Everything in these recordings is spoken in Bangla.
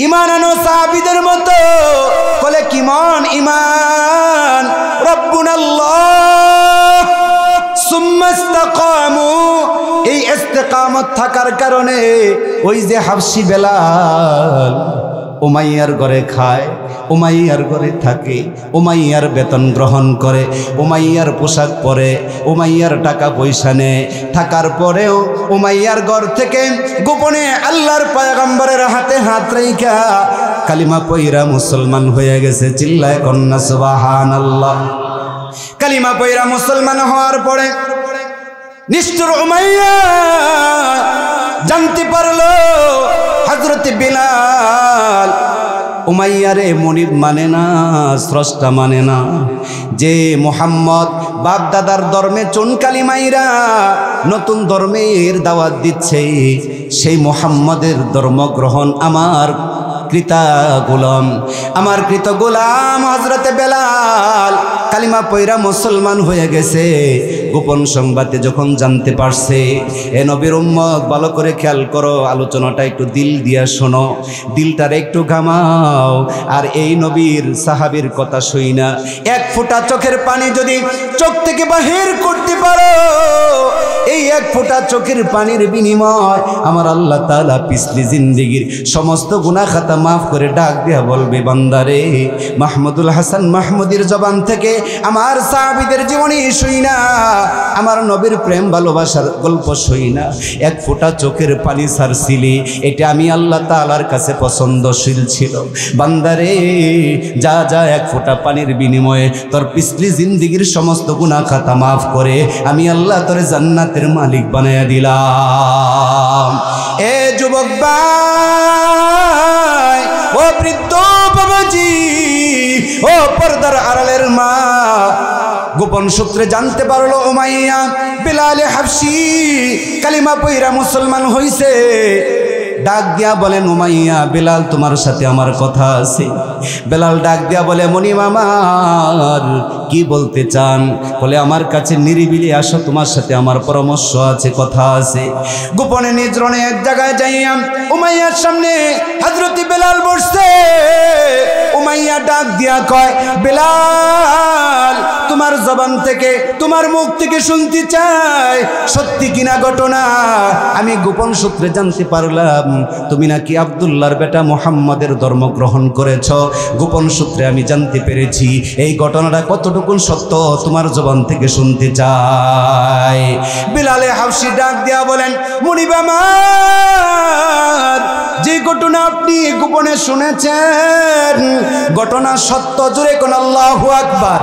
ইমান আনো সাহাবীদের মতো। বলে কি মন ইমান? রব্বুনাল্লাহ সুম্মা ইসতাকামু। এই ইস্তেকামত থাকার কারণে ওই যে হাবশী বেলাল উমাইয়ার ঘরে খায়, উমাইয়ার ঘরে থাকে, উমাইয়ার বেতন গ্রহণ করে, উমাইয়ার পোশাক পরে, উমাইয়ার টাকা পয়সা নেয়, থাকার পরেও উমাইয়ার ঘর থেকে গোপনে আল্লাহর পয়গম্বরের হাতে হাত রেখা কালিমা পয়রা মুসলমান হয়ে গেছে। চিল্লায় কন্যা সুবহানাল্লাহ। কালিমা পয়রা মুসলমান হওয়ার পরে নিষ্ঠুর উমাইয়া জানতে পারলো হযরত বিলাল উমাইয়ারে মনিব মানে না, স্রষ্টা মানে না। যে মুহাম্মদ বাপ দাদার ধর্মে চুন কালিমাইরা নতুন ধর্মের দাওয়াত দিচ্ছে, সেই মুহাম্মদের ধর্ম গ্রহণ আমার কৃতা গোলাম, আমার কৃত গোলাম হযরতে বেলাল কালিমা পয়রা মুসলমান হয়ে গেছে। গোপন সংবাদে যখন জানতে পারছে, এ নবীর উম্মত ভালো করে খেয়াল করো, আলোচনাটা একটু দিল দিয়া শোনো, দিলটার একটু ঘামাও। আর এই নবীর সাহাবীর কথা শুই না, এক ফোঁটা চোখের পানি যদি চোখ থেকে বাহির করতে পারো, এই এক ফোঁটা চোখের পানির বিনিময় আমার আল্লাহ তাআলা পিছলি জিন্দেগির সমস্ত গুনাহ খাতা মাফ করে ডাক দিয়া বলবে, বান্দারে মাহমুদুল হাসান মাহমুদির জবান থেকে আমার সাহাবীদের জীবনী শুই না, আমার নবীর প্রেম ভালোবাসার গল্প শুই না, এক ফোঁটা চোখের পানি ছাড়ছিলি, এটা আমি আল্লাহ তাআলার কাছে পছন্দশীল ছিল। বান্দারে যা যা, এক ফোঁটা পানির বিনিময়ে তোর পিছলি জিন্দেগির সমস্ত গুনাহ খাতা মাফ করে আমি আল্লাহ তোরে জান্নাতের মালিক বানায়া দিলাম। এ যুবক ভাই, ও বৃদ্ধ বাবাজি, ও পর্দার আড়ালের মা, গোপন সূত্রে জানতে পারলো উমাইয়া বিলাল হাবশী কালিমা পয়রা মুসলমান হইছে। ডাক দিয়া বলেন, উমাইয়া বেলাল তোমার সাথে আমার কথা আছে। বেলাল ডাক দিয়া বলে, মনিব আমার কি বলতে চান? বলে, আমার কাছে নিরিবিলি আসো, তোমার সাথে আমার পরামর্শ আছে, কথা আছে। গোপনে নিজরণে এক জায়গায় যাইয়া উমাইয়ার সামনে হযরত বেলাল বসছে। উমাইয়া ডাক দিয়া কয়, বেলাল তোমার জবান থেকে, তোমার মুখ থেকে শুনতে চাই সত্যি কিনা ঘটনা। আমি গোপন সূত্রে জানতে পারলাম তুমি নাকি আব্দুল্লাহর বেটা মুহাম্মাদের ধর্ম গ্রহণ করেছ। গোপন সূত্রে আমি জানতে পেরেছি এই ঘটনাটা কতটুকু সত্য, তোমার জবান থেকে শুনতে চাই। বিলালে হাবশী ডাক দিয়া বলেন, মুনিব আমার, যে ঘটনা আপনি গোপনে শুনেছেন ঘটনা সত্য। জোরে কোন আল্লাহু আকবার,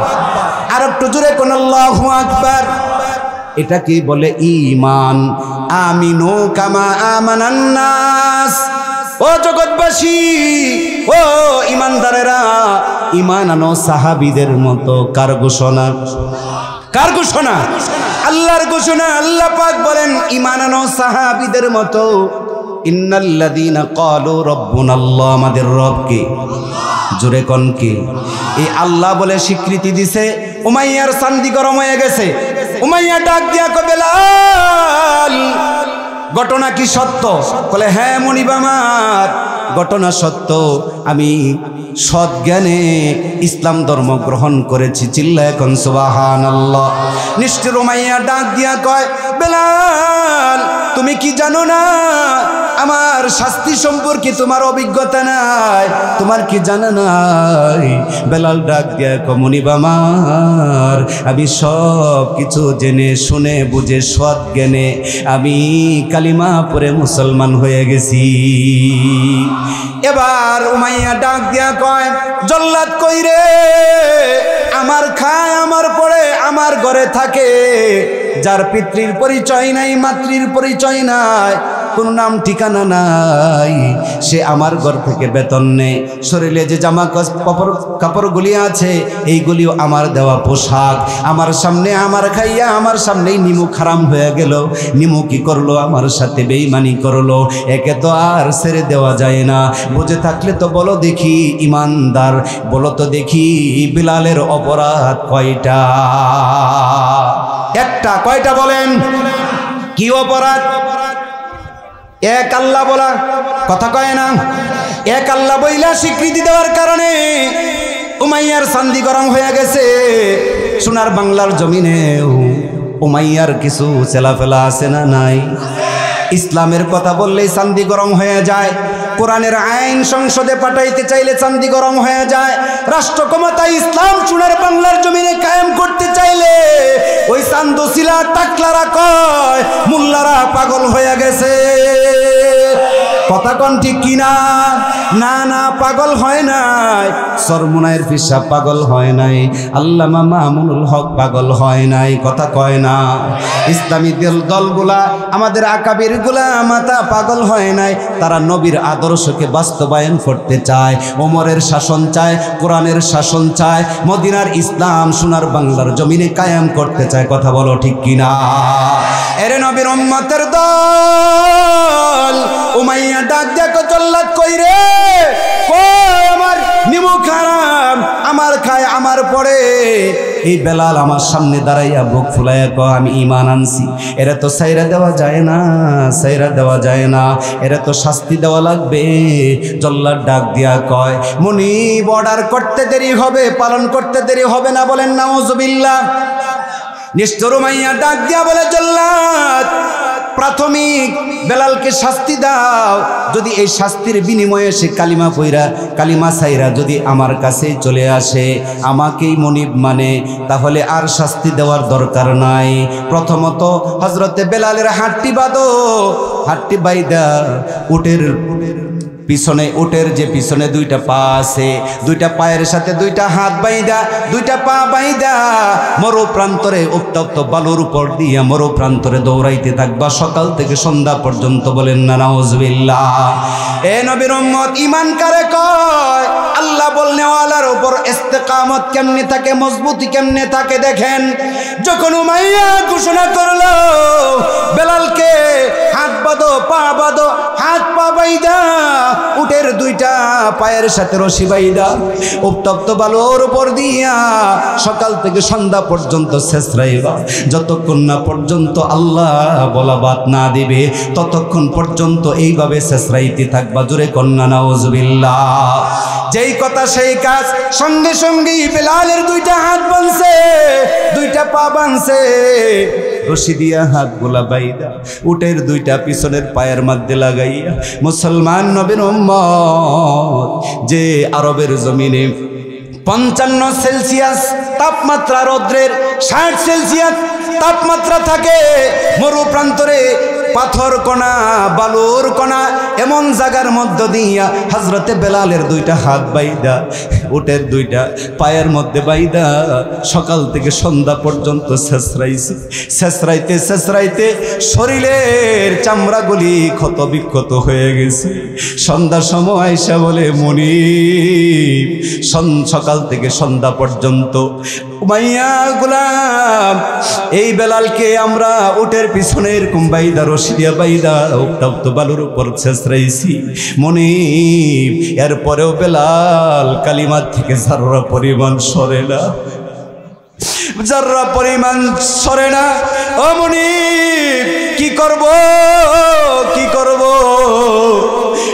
আর একটু জোরে কোন আল্লাহু আকবার। এটা কি বলে ঈমান? আমিনু কামা আমানান নাস। ও জগৎবাসী, ও ঈমানদারেরা, ঈমান আনো সাহাবীদের মতো। কার ঘোষণা? কার ঘোষণা? আল্লাহর ঘোষণা। আল্লাহ পাক বলেন, ঈমান আনো সাহাবীদের মতো। ইন্নাল্লাযীনা ক্বালু রাব্বুনাল্লাহ, আমাদের রব কে? জোরে কোন কে? এই আল্লাহ বলে স্বীকৃতি দিছে। উমাইয়ার চান্দি গরম হয়ে গেছে। উমাইয়া ডাক দিয়া কয়, বেলাল ঘটনা কি সত্য? বলে, হ্যাঁ মুনিব আমার, ঘটনা সত্য। আমি সৎ জ্ঞানে ইসলাম ধর্ম গ্রহণ করেছি। চিল্লায় এখন সুবহানাল্লাহ। নিষ্ঠুর উমাইয়া ডাক দিয়া কয়, বেলাল তুমি কি জানো না আমার শাস্তি সম্পর্কে তোমার অভিজ্ঞতা নাই? তোমার কি জানা নাই? বেলাল ডাক দিয়া কয়, মুনিব আমার, আমি সব কিছু জেনে শুনে বুঝে সৎ জ্ঞানে আমি কালিমা পড়ে মুসলমান হয়ে গেছি। এবার উমাইয়া ডাক দিয়া কয়, জল্লাদ কই রে? আমার খায়, আমার পড়ে, আমার ঘরে থাকে, যার পিতৃর পরিচয় নাই, মাতৃর পরিচয় নাই, কোন নাম ঠিকানা নাই, সে আমার ঘর থেকে বেতন নেয়। শরীরে যে জামা কাপড়গুলি আছে এইগুলিও আমার দেওয়া পোশাক। আমার সামনে আমার খাইয়া আমার সামনেই নিমুখ হারাম হয়ে গেল। নিমু কি করলো? আমার সাথে বেঈমানি করলো। একে তো আর ছেড়ে দেওয়া যায় না। বুঝে থাকলে তো বলো দেখি ইমানদার, বলো তো দেখি বিলালের অপরাধ কয়টা? একটা। কয়টা বলেন? কি অপরাধ? এক আল্লাহ বলা, কথা কয় না। এক আল্লাহ বইলা স্বীকৃতি দেওয়ার কারণে উমাইয়ার চান্দি গরম হয়ে গেছে। সোনার বাংলার জমিনে উমাইয়ার কিছু চেলাফেলা আছে না নাই? ইসলামের কথা বললেই চান্দি গরম হয়ে যায়। কোরআনের আইন সংসদে পাঠাইতে চাইলে চান্দি গরম হয়ে যায়। রাষ্ট্র ক্ষমতায় ইসলাম সোনার বাংলার জমিনে কায়েম করতে চাইলে ওই চান্দশিলা টাকলারা কয় মোল্লারা পাগল হয়ে গেছে। কথা কোন ঠিক কিনা? না না, পাগল হয় নাই। সরমুনায়ের পিসা পাগল হয় নাই, আল্লামা মামুনুল হক পাগল হয় নাই। কথা কয় না। ইসলামী দলগুলা, আমাদের আকাবির গুলা মাতা পাগল হয় নাই। তারা নবীর আদর্শকে বাস্তবায়ন করতে চায়, ওমরের শাসন চায়, কোরআনের শাসন চায়, মদিনার ইসলাম সোনার বাংলার জমিনে কায়েম করতে চায়। কথা বলো ঠিক কিনা? এরে নবীর উম্মতের দল, উমাইয়া ডাক দেখো জল্লাদ কই রে? কই আমার নিমুখ হারাম, আমার খায় আমার পড়ে। এই বেলাল আমার সামনে দাঁড়াইয়া বুক ফুলাইয়া কয় আমি ঈমান আনছি। এরা তো সাইরা দেওয়া যায় না, সাইরা দেওয়া যায় না, এরা তো শাস্তি দেওয়া লাগবে। জল্লাদ ডাক দিয়া কয় মুনিব অর্ডার করতে দেরি হবে, পালন করতে দেরি হবে না। বলেন নাউজুবিল্লাহ। নিষ্ঠুর উমাইয়া ডাক দিয়া বলে জল্লাদ, প্রাথমিক বেলালকে শাস্তি দাও। যদি এই শাস্তির বিনিময়ে সে কালিমা পইরা কালিমা সাইরা যদি আমার কাছে চলে আসে, আমাকেই মনিব মানে, তাহলে আর শাস্তি দেওয়ার দরকার নাই। প্রথমত হযরতে বেলালের হাতটি বাঁধো, হাতটি বাইদা উটের পিছনে, উটের যে পিছনে দুইটা পা আছে, দুইটা পায়ের সাথে দুইটা হাত বাইদা, দুইটা পা বাইদা মরু প্রান্তরে উত্তপ্ত বালুর উপর দিয়া মরু প্রান্তরে দৌড়াইতে থাকবা সকাল থেকে সন্ধ্যা পর্যন্ত। বলেন না নাউজুবিল্লাহ। এ নবীর উম্মত, ঈমান কারে কয়? আল্লাহ বলনেওয়ালার উপর ইস্তেকামত কেমনে থাকে, মজবুতি কেমনে থাকে দেখেন। যখন উমাইয়া ঘোষণা করলো বেলালকে হাত বাঁধো, পা বাঁধো, হাত পা বাইদা উটের দুইটা পায়ের সাথে রশি বাইদা উত্তপ্ত বালুর উপর দিয়া সকাল থেকে সন্ধ্যা পর্যন্ত ছেঁচড়াইবা। যতক্ষণ না পর্যন্ত আল্লাহ বলা বাত না দিবে ততক্ষণ পর্যন্ত এইভাবে ছেঁচড়াইতে থাকবা। জোরে কন্যা নাউজুবিল্লাহ। যেই কথা সেই কাজ। সঙ্গে সঙ্গেই বেলালের দুইটা হাত বাঁধছে, দুইটা পা বাঁধছে, রশি দিয়া হাত গোলা বাইদা উটের দুইটা পিছনের পায়ের মধ্যে লাগাইয়া মুসলমান নবীর উম্মত, যে আরবের জমিনে 55 সেলসিয়াস তাপমাত্রা, রৌদ্রের 60 সেলসিয়াস তাপমাত্রা থাকে, মরু প্রান্তরে পাথর কণা, বালুর কণা, এমন জায়গার মধ্য দিয়া হযরতে বেলালের দুইটা হাত বাইদা উটের দুইটা পায়ের মধ্যে বাইদা সকাল থেকে সন্ধ্যা পর্যন্ত ছেঁচড়াইছে। ছেঁচড়াইতে ছেঁচড়াইতে শরীরের চামড়াগুলি ক্ষত বিক্ষত হয়ে গেছে। সন্ধ্যার সময় আইসা বলে মুনিব, সকাল থেকে সন্ধ্যা পর্যন্ত উমাইয়া গোলাম এই বেলালকে আমরা উটের পিছনে এরকম বাইদা রশি দিয়া বাইদা উত্তপ্ত বালুর উপর ছেঁচড়াইছি মুনিব। এরপরেও বেলাল কালিমা থেকে যাররা পরিমাণ সরে না, যাররা পরিমাণ সরে না। ও মুনিব, কি করব, কি করব?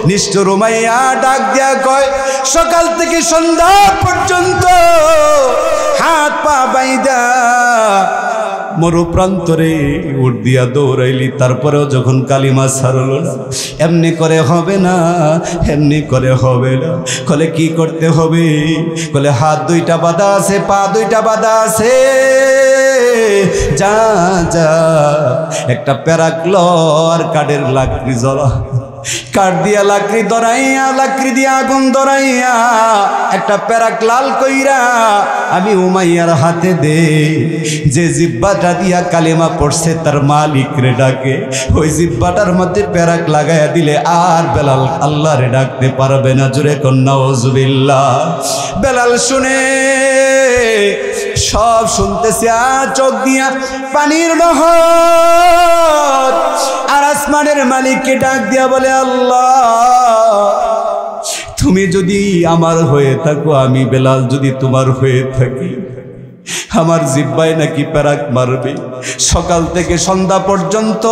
নিষ্ঠুর উমাইয়া ডাক দিয়া কয় সকাল থেকে সন্ধ্যা পর্যন্ত হাত পা বাইদা মরু প্রান্তরে উঠ দিয়া দৌড়াইলি, তারপরেও যখন কালিমা ছাড়লো না। এমনি করে হবে না, এমনি করে হবে না। কলে কি করতে হবে? কলে হাত দুইটা বাঁধা আছে, পা দুইটা বাঁধা আছে, যা যা একটা প্যারাক্লর কাঠের লাকড়ি জ্বলা, কাঠ দিয়া লাকড়ি ধরাইয়া, লাকড়ি দিয়া আগুন ধরাইয়া একটা প্যারাক লাল কইরা আমি উমাইয়ার হাতে দে। যে জিব্বাটা দিয়া কালেমা পড়ছে তার মালিক রে ডাকে, ওই জিব্বাটার মধ্যে প্যারাক লাগাইয়া দিলে আর বেলাল আল্লাহ রে ডাকতে পারবে না। জোরে কন্যা নাউজুবিল্লাহ। বেলাল শুনে, সব শুনতেছে, আর চোখ দিয়া পানির নহর। আর আসমানের মালিককে ডাক দিয়া বলে আল্লাহ, তুমি যদি আমার হয়ে থাকো, আমি বেলাল যদি তোমার হয়ে থাকি, আমার জিব্বায় নাকি প্যারাক মারবে। সকাল থেকে সন্ধ্যা পর্যন্ত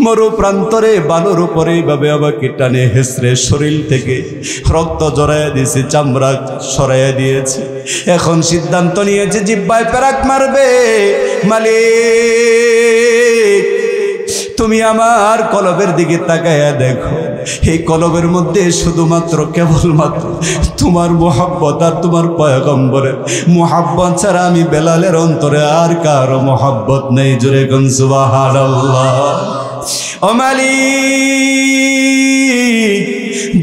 মরু প্রান্তরে বালুর উপরে এইভাবে আমাকে টানে হেসড়ে শরীর থেকে রক্ত জড়াইয়া দিয়েছে, চামড়া সরাইয়া দিয়েছে। এখন সিদ্ধান্ত নিয়েছে জিহ্বায় পেরাক মারবে। মালিক, তুমি আমার কলবের দিকে তাকাইয়া দেখো, এই কলবের মধ্যে শুধুমাত্র কেবলমাত্র তোমার মোহাব্বত আর তোমার পয়গম্বরের মোহাব্বত ছাড়া আমি বেলালের অন্তরে আর কারো মোহাব্বত নেই। জোরে কোন সুবহানাল্লাহ। ও মালিক,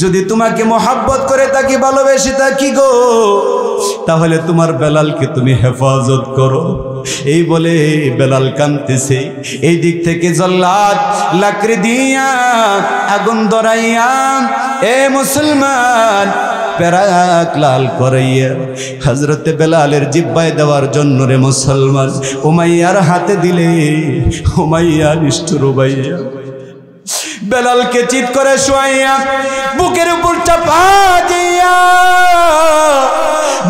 যদি তোমাকে মোহাব্বত করে থাকি, ভালোবেসে থাকি গো, তাহলে তোমার বেলালকে তুমি হেফাজত করো। এই বলে বেলাল কাঁদতেছে। এই দিক থেকে জল্লাদ লাকড়ি দিয়া আগুন ধরাইয়া এ মুসলমান পেরাক লাল করাইয়া হযরতে বেলালের জিহ্বায় দেওয়ার জন্য রে মুসলমান উমাইয়ার হাতে দিলে উমাইয়া নিষ্ঠুর উমাইয়া বেলালকে চিৎ করে শোয়াইয়া বুকের উপর চাপা দিয়া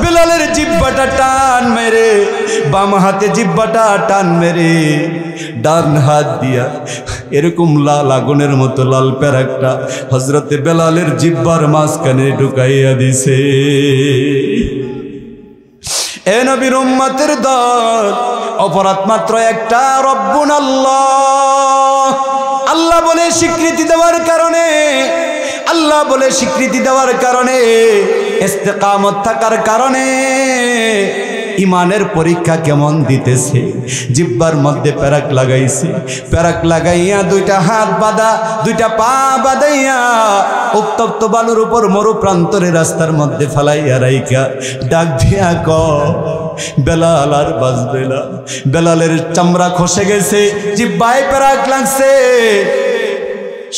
বেলালের জিহ্বাটা টান মেরে, বাম হাতে জিহ্বাটা টান মেরে ডান হাত দিয়া এরকম লাল আগুনের মতো লাল পেরাকটা হযরতে বেলালের জিহ্বার মাঝখানে ঢুকাইয়া দিছে। এ নবীর উম্মতের দল, অপরাধ মাত্র একটা, রব্বুন আল্লাহ। আল্লাহ বলে স্বীকৃতি দেওয়ার কারণে, আল্লাহ বলে স্বীকৃতি দেওয়ার কারণে, ইস্তেকামত থাকার কারণে ইমানের পরীক্ষা কেমন দিতেছে। জিহ্বার মধ্যে পেরাক লাগাইছে, পেরাক লাগাইয়া দুইটা হাত বাঁধা, দুইটা পা বাঁধাইয়া উত্তপ্ত বালুর উপর মরু প্রান্তরে রাস্তার মধ্যে ফালাইয়া রাইকা ডাক দিয়া ক বেলাল আর বাঁচবে না। বেলালের চামড়া খসে গেছে, জিহ্বায় পেরাক লাগছে,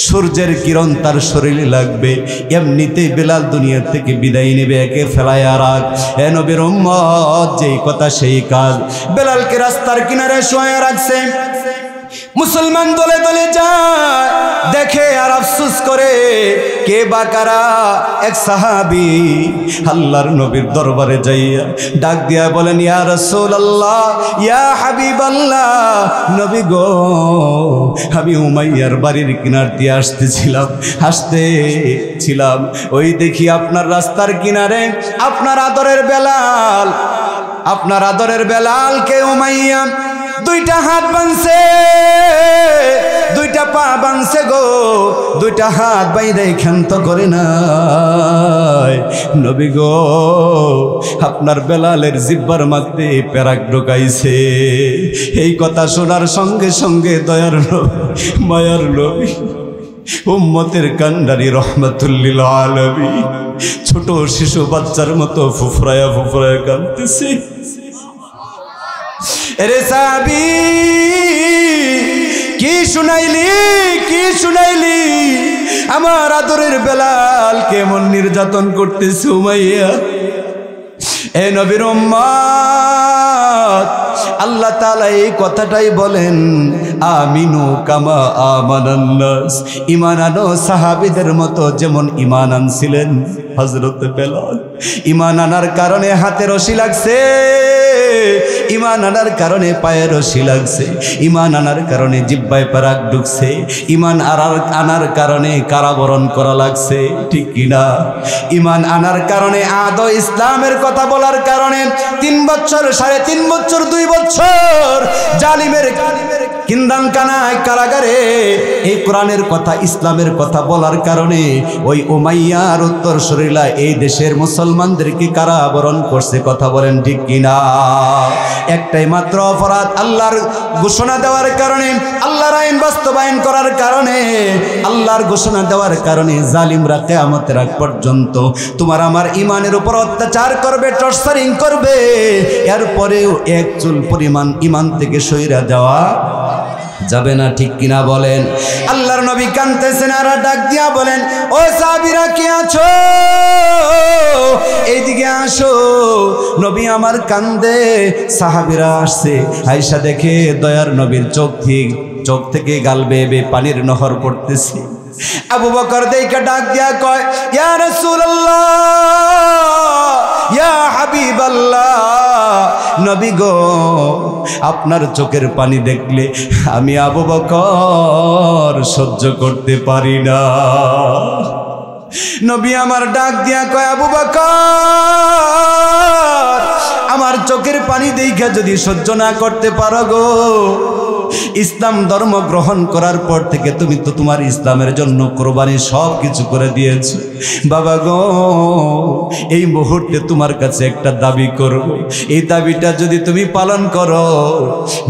সূর্যের কিরণ তার শরীরে লাগবে, এমনিতেই বেলাল দুনিয়া থেকে বিদায় নেবে, একে ফেলাইয়া রাখ। এ নবীর উম্মত, যেই কথা সেই কাজ। বেলালকে রাস্তার কিনারে শোয়া রাখছে। মুসলমান দলে দলে যায়, দেখে আর আফসোস করে কে বা কারা। এক সাহাবী আল্লাহর নবীর দরবারে যাইয়া ডাক দিয়া বলেন, ইয়া রাসূলুল্লাহ, ইয়া হাবিবাল্লাহ, নবী গো, আমি উমাইয়ার বাড়ির কিনার দিয়ে আসতেছিলাম, ওই দেখি আপনার রাস্তার কিনারে আপনার আদরের বেলাল, আপনার আদরের বেলালকে উমাইয়া দুইটা হাত বাঁধছে, দুইটা পা বাঁধছে গো, দুইটা হাত বাইরে ক্ষান্ত করে নাই। নবী গো, আপনার বেলালের জিহ্বার মধ্যে পেরাক ঢুকাইছে। এই কথা শোনার সঙ্গে সঙ্গে দয়ার নবী, মায়ার নবী, উম্মতের কান্ডারি রহমাতুল লিল আলামিন ছোট শিশু বাচ্চার মতো ফুফরায়া ফুফরায়া কাঁদতেছে। এরে সাহাবী, কি শুনাইলি, কি শুনাইলি? আমার আদরের বেলাল কেমন নির্যাতন করতেছে উমাইয়া। এ নবীর উম্মত, আল্লাহ তাআলা এই কথাটাই বলেন, আমিনু কামা আমানান নাস। ঈমান আনো সাহাবীদের মতো যেমন ঈমান আনছিলেন হযরত বেলাল। ঈমান আনার কারণে হাতে রশি লাগছে, ঈমান আনার কারণে পায়ে রশি লাগছে, ঈমান আনার কারণে জিহ্বায় পেরাক ঢুকছে, ঈমান আনার কারণে কারাবরণ করা লাগছে, ঠিক কিনা? ঈমান আনার কারণে আদৌ ইসলামের কথা বলার কারণে 3 বছর, 3.5 বছর, 2 বছর জালিমের কিন্দানখানায় কারাগারে এই কোরআনের কথা, ইসলামের কথা বলার কারণে ওই উমাইয়ার উত্তরসূরিরা এই দেশের মুসলমানদেরকে কারাবরণ করছে। কথা বলেন ঠিক কিনা? একটাই মাত্র অপরাধ, আল্লাহর ঘোষণা দেওয়ার কারণে, আল্লাহর আইন বাস্তবায়ন করার কারণে, আল্লাহর ঘোষণা দেওয়ার কারণে জালিমরা কিয়ামতের আগ পর্যন্ত তোমার আমার ইমানের উপর অত্যাচার করবে, টর্চারিং করবে, এরপরেও এক চুল পরিমাণ ইমান থেকে সইরা যাওয়া যাবে না, ঠিক কিনা বলেন? আল্লাহর নবী কাঁদতেছেন আর ডাক দিয়া বলেন, ও সাহাবীরা কে আছো, এইদিকে আসো। নবী আমার কান্দে, সাহাবীরা আসছে, আয়েশা দেখে দয়ার নবীর চোখ থেকে গাল বেয়ে বেয়ে পানির নহর পড়তেছে। আবু বকর দেখে ডাক দিয়া কয়, ইয়া রাসূলুল্লাহ, ইয়া হাবিবাল্লাহ, নবী গো, আপনার চোখের পানি দেখলে আমি আবু বকর সহ্য করতে পারি না। নবী আমার ডাক দিয়া কয়, আবু বকর, আমার চোখের পানি দেখা যদি সহ্য না করতে পারো গো, ইসলাম ধর্ম গ্রহণ করার পর থেকে তুমি তো তোমার ইসলামের জন্য কোরবানি সব কিছু করে দিয়েছো। বাবা গো, এই মুহূর্তে তোমার কাছে একটা দাবি করব, এই দাবিটা যদি তুমি পালন করো,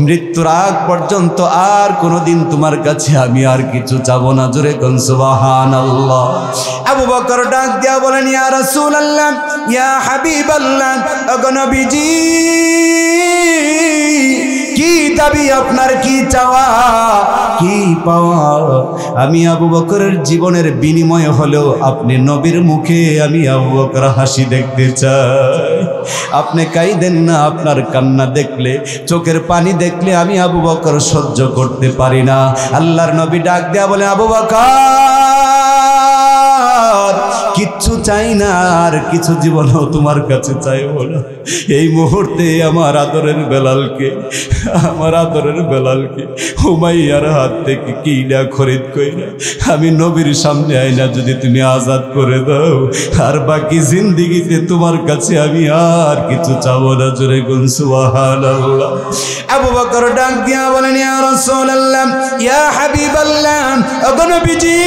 মৃত্যুর আগ পর্যন্ত আর কোনোদিন তোমার কাছে আমি আর কিছু চাবো না। জোরে কোন সুবহানাল্লাহ। আবু বকর ডাক দিয়া বলেন, ইয়া রাসূলুল্লাহ, ইয়া হাবিবাল্লাহ, ওগো নবীজি, কি দাবি আপনার, কি চাওয়া, কি পাওয়া? আমি আবু বকরের জীবনের বিনিময় হলেও আপনি নবীর মুখে আমি আবু বকর হাসি দেখতে চাই। আপনি কাইদেন না, আপনার কান্না দেখলে, চোখের পানি দেখলে আমি আবু বকর সহ্য করতে পারি না। আল্লাহর নবী ডাক দেয়া বলে, আবু বকর, কিচ্ছু চাই না, আর কিছু জীবনও তোমার কাছে চাইবো না। এই মুহূর্তে আমার আদরের বেলালকে, আমার আদরের বেলালকে উমাইয়ার হাত থেকে কিনা খরিদ কইরা আমি নবীর সামনে আইনা যদি তুমি আজাদ করে দাও, আর বাকি জিন্দেগিতে তোমার কাছে আমি আর কিছু চাবো না। জোরে কোন সুবহানাল্লাহ। আবু বকর ডাক দিয়া বলেন, ইয়া রাসূলুল্লাহ, ইয়া হাবিবাল্লাহ, ওগো নবীজি,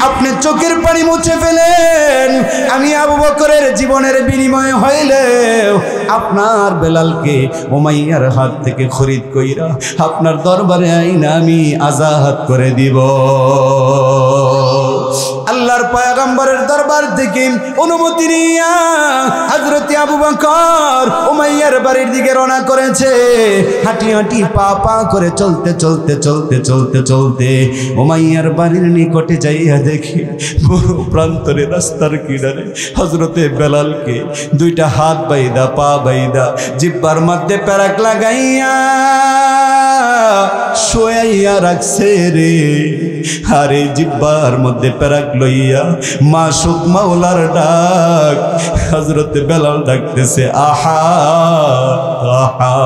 আপনি চোখের পানি মুছে ফেলেন। আমি আবু বকরের জীবনের বিনিময় হইলেও আপনার বেলালকে উমাইয়ার হাত থেকে খরিদ কইরা আপনার দরবারে আইনা আমি আজাদ করে দিব। আল্লাহর পয়গম্বরের দরবার থেকে অনুমতি নিয়া হযরত আবু বকর উমাইয়ার বাড়ির দিকে রওনা করেছে। হাঁটি হাঁটি পা পা করে চলতে চলতে চলতে চলতে চলতে উমাইয়ার বাড়ির নিকটে যাইয়া দেখি প্রান্তরে রাস্তার কিনারে হযরতে বেলালকে দুইটা হাত বাইদা পা বাইদা জিহ্বার মধ্যে প্যারাক লাগাইয়া শোয়াইয়া রাখছে রে। আর এই জিহ্বার মধ্যে প্যারাক লইয়া মাসুক মাওলার ডাক হযরতে বেলাল ডাকতেছে, আহা আহা।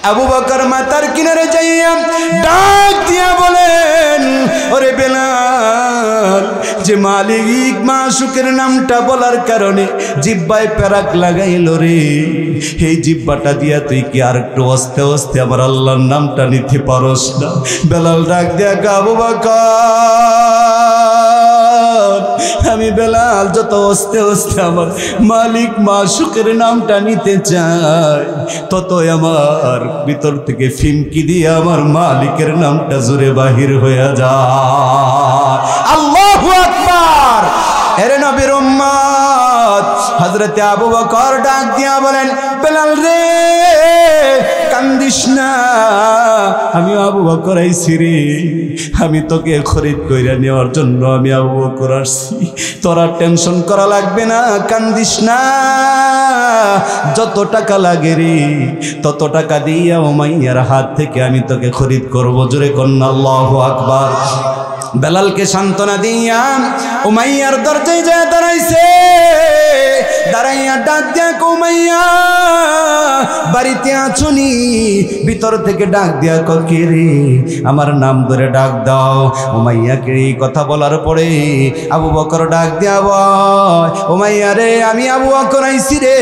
আবু বকর মাথার কিনারে যাইয়া ডাক দিয়া বলেন, ওরে বেলাল, যে মালিক মাসুকের নামটা বলার কারণে জিহ্বায় প্যারাক লাগাইল রে, এই জিহ্বাটা দিয়া তুই কি আর একটু আস্তে আস্তে আমার আল্লাহর নামটা নিতে পারস না? বেলাল ডাক দিয়া, আবু বকর, আমি বেলাল যত আস্তে আস্তে আমার মালিক মাসুকের নামটা নিতে চাই, ততই আমার ভিতর থেকে ফিমকি দিয়ে আমার মালিকের নামটা জোরে বাহির হয়ে যায়। আল্লাহু আকবার। এরে নবীর উম্মত হযরতে আবু বকর ডাক দিয়া বলেন, বেলাল রে, কান্দিস না, আমি আবু বকর আইছি রে, আমি তোকে খরিদ কইরা নেওয়ার জন্য আমি আবু বকর আসছি। তোরা টেনশন করা লাগবে না, কান্দিস না, যত টাকা লাগে রে তত টাকা দিয়া উমাইয়ার হাত থেকে আমি তোকে খরিদ করবো। জোরে কন্না আল্লাহু আকবার। বেলালকে সান্ত্বনা দিয়া উমাইয়ার দরজায় যায় দাঁড়াইছে। দাঁড়াইয়া ডাক দিয়া, উমাইয়া বাড়িতে আছুনি? ভিতর থেকে ডাক দিয়া, কে রে, আমার নাম ধরে ডাক দাও। উমাইয়াকে এই কথা বলার পরে আবু বকর ডাক দিয়া, বয় উমাইয়া রে, আমি আবু বকর আইছি রে,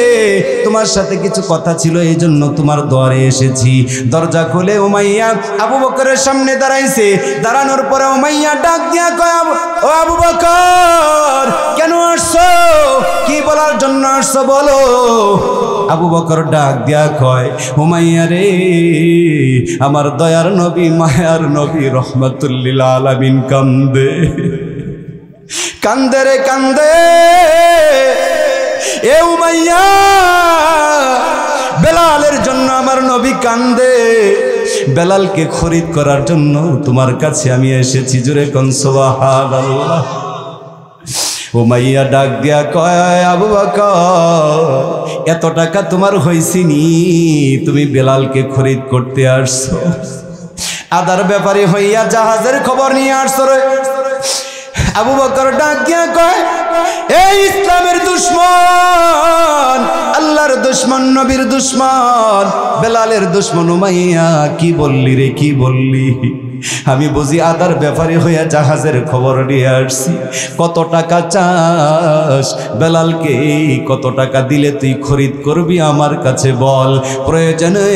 তোমার সাথে কিছু কথা ছিল, এই জন্য তোমার দ্বারে এসেছি। দরজা খুলে উমাইয়া আবু বকরের সামনে দাঁড়াইছে। দাঁড়ানোর পরে উমাইয়া ডাক দিয়া কয়, ও আবু বকর, কেন আসছো? কি বলার জন্য আসছো বলো। আবু বকর ডাক দিয়া কয়, উমাইয়া রে, আমার দয়ার নবী মায়ার নবী রহমাতুল লিল আলামিন কান্দে, কান্দে রে কান্দে। এ উমাইয়া, বেলালের জন্য আমার নবী কান্দে, বেলালকে খরিদ করার জন্য তোমার কাছে আমি এসেছি। জোরে কোন সুবহানাল্লাহ। উমাইয়া ডাক দিয়া কয়, আবু বকর, এত টাকা তোমার হইছিনি, তুমি বেলালকে খরিদ করতে আসছো? আদার ব্যাপারে হইয়া জাহাজের খবর নিয়ে আসছো রে। আবু বকর ডাক দিয়া কয়, এই ইসলামের দুশ্মন, আল্লাহর আল্লাহর দুশমন, নবীর দুশমন, বেলালের দুশমন উমাইয়া, কি বললি রে, কি বললি? আমি বুঝি আদার ব্যাপারে হইয়া জাহাজের খবর নিয়ে আসছি। কত টাকা চাস? বেলালকে কত টাকা দিলে তুই খরিদ করবি আমার কাছে বল। প্রয়োজনে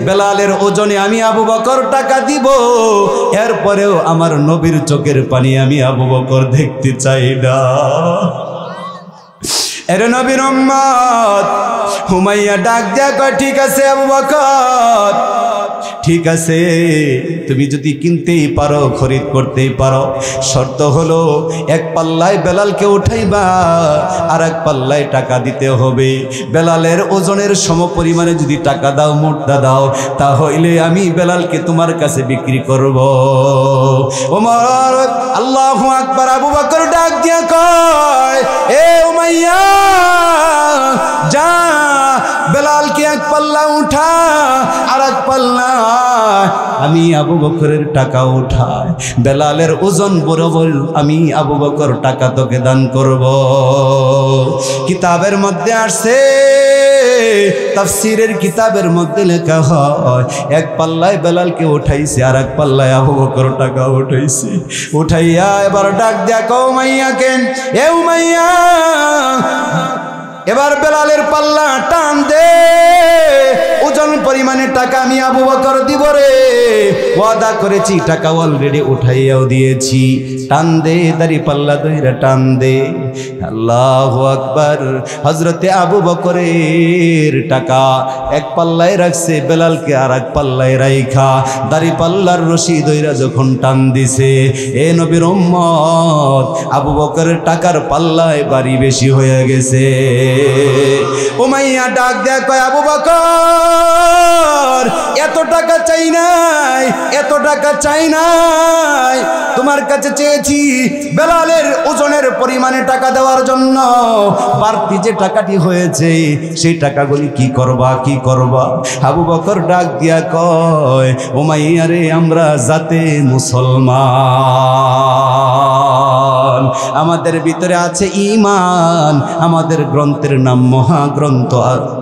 বেলালের ওজনে আমি আবু বকর টাকা দিব, এরপরেও আমার নবীর চোখের পানি আমি আবু বকর দেখতে চাই না। এর নবীর উম্মত উমাইয়া ডাক দেয়া কয়, ঠিক আছে আবু বকর, ঠিক আছে, তুমি যদি কিনতেই পারো, খরিদ করতেই পারো, শর্ত হলো এক পাল্লায় বেলালকে উঠাইবা, আর এক পাল্লায় টাকা দিতে হবে। বেলালের ওজনের সমপরিমাণে যদি টাকা দাও, মুদ্রা দাও, তাহলে আমি বেলালকে তোমার কাছে বিক্রি করব। ওমর আল্লাহু আকবার। আবু বকর ডাক দিয়া কয়, এ উমাইয়া, যা বেলালকে এক পাল্লা উঠা, আর এক পাল্লা আমি আবু বকরের টাকা উঠায়, বেলালের ওজন বরাবর আমি আবু বকর টাকা তোকে দান করব। কিতাবের মধ্যে আসছে, তাফসীরের কিতাবের মধ্যে লেখা হয়, এক পাল্লায় বেলালকে উঠাইছে, আর এক পাল্লায় আবু বকর টাকা উঠাইছে। উঠাইয়া এবার ডাক দেয়া কও উমাইয়াকে, এ উমাইয়া, এবার বেলালের পাল্লা টান দে, ওজন পরিমাণে টাকা আমি আবু বকর দিব রে, ওয়াদা করেছি, টাকা অলরেডি উঠাইয়াও দিয়েছি, টান দে, দাড়ি পাল্লা দইরা টান দে। আল্লাহু আকবার। হযরতে আবু বকরের টাকা এক পাল্লায় রাখছে, বেলালকে আর এক পাল্লায় রাইখা দাড়ি পাল্লার রশি দইরা যখন টান দিছে, এ নবীর উম্মত, আবু বকরের টাকার পাল্লায় বাড়ি বেশি হয়ে গেছে। উমাইয়া ডাক দেয়া কয়, আবু বকর, এত টাকা চাই নাই, এত টাকা চাই নাই, তোমার কাছে চেয়েছি বেলালের ওজনের পরিমাণে টাকা দেওয়ার জন্য, বাড়তি যে টাকাটি হয়েছে সেই টাকাগুলি কি করবা, কি করবা? আবু বকর ডাক দিয়া কয়, উমাইয়া রে, আমরা জাতে মুসলমান, আমাদের ভিতরে আছে ঈমান, আমাদের গ্রন্থের নাম মহাগ্রন্থ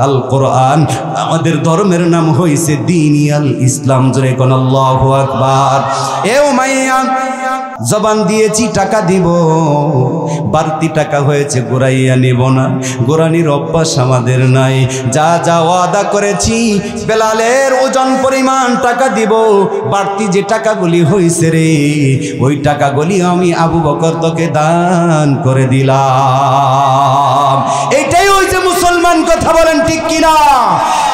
আল কোরআন, আমাদের ধর্মের নাম হইছে দ্বীন আল ইসলাম। জোরে কোন আল্লাহু আকবার। এ উমাইয়া, জবান দিয়েছি টাকা দিব, বাড়তি টাকা হয়েছে গোরাইয়া নিব না, গোরানির অভ্যাস আমাদের নাই। যা যা ওয়াদা করেছি বেলালের ওজন পরিমাণ টাকা দিব, বাড়তি যে টাকাগুলি হয়েছে রে, ওই টাকাগুলি আমি আবু বকর তোকে দান করে দিলাম। এইটাই হইছে মুসলমান, কথা বলেন ঠিক কিনা?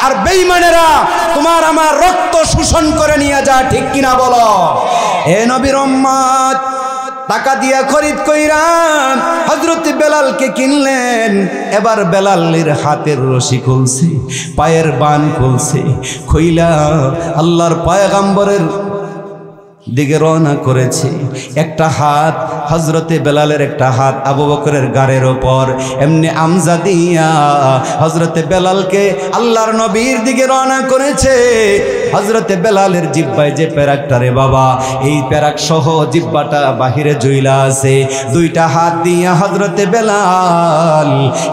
আর বেঈমানেরা তোমার আমার রক্ত শোষণ করে নিয়ে যা, ঠিক কিনা বলো? এ নবীর উম্মত, টাকা দিয়া খরিদ কইরা হযরত বেলালকে কিনলেন। এবার বেলালের হাতের রশি খুলছে, পায়ের বান খুলছে, খুইলা আল্লাহর পয়গম্বরের দিকে রওনা করেছে। একটা হাত হযরতে বেলালের, একটা হাত আবু বকরের গাড়ের ওপর, এমনি আমজা দিয়া হযরতে বেলালকে আল্লাহর নবীর দিকে রওনা করেছে। হযরতে বেলালের জিহ্বায় যে পেরাকটা রে বাবা, এই পেরাক সহ জিহ্বাটা বাহিরে জইলা আছে। দুইটা হাত দিয়া হযরতে বেলাল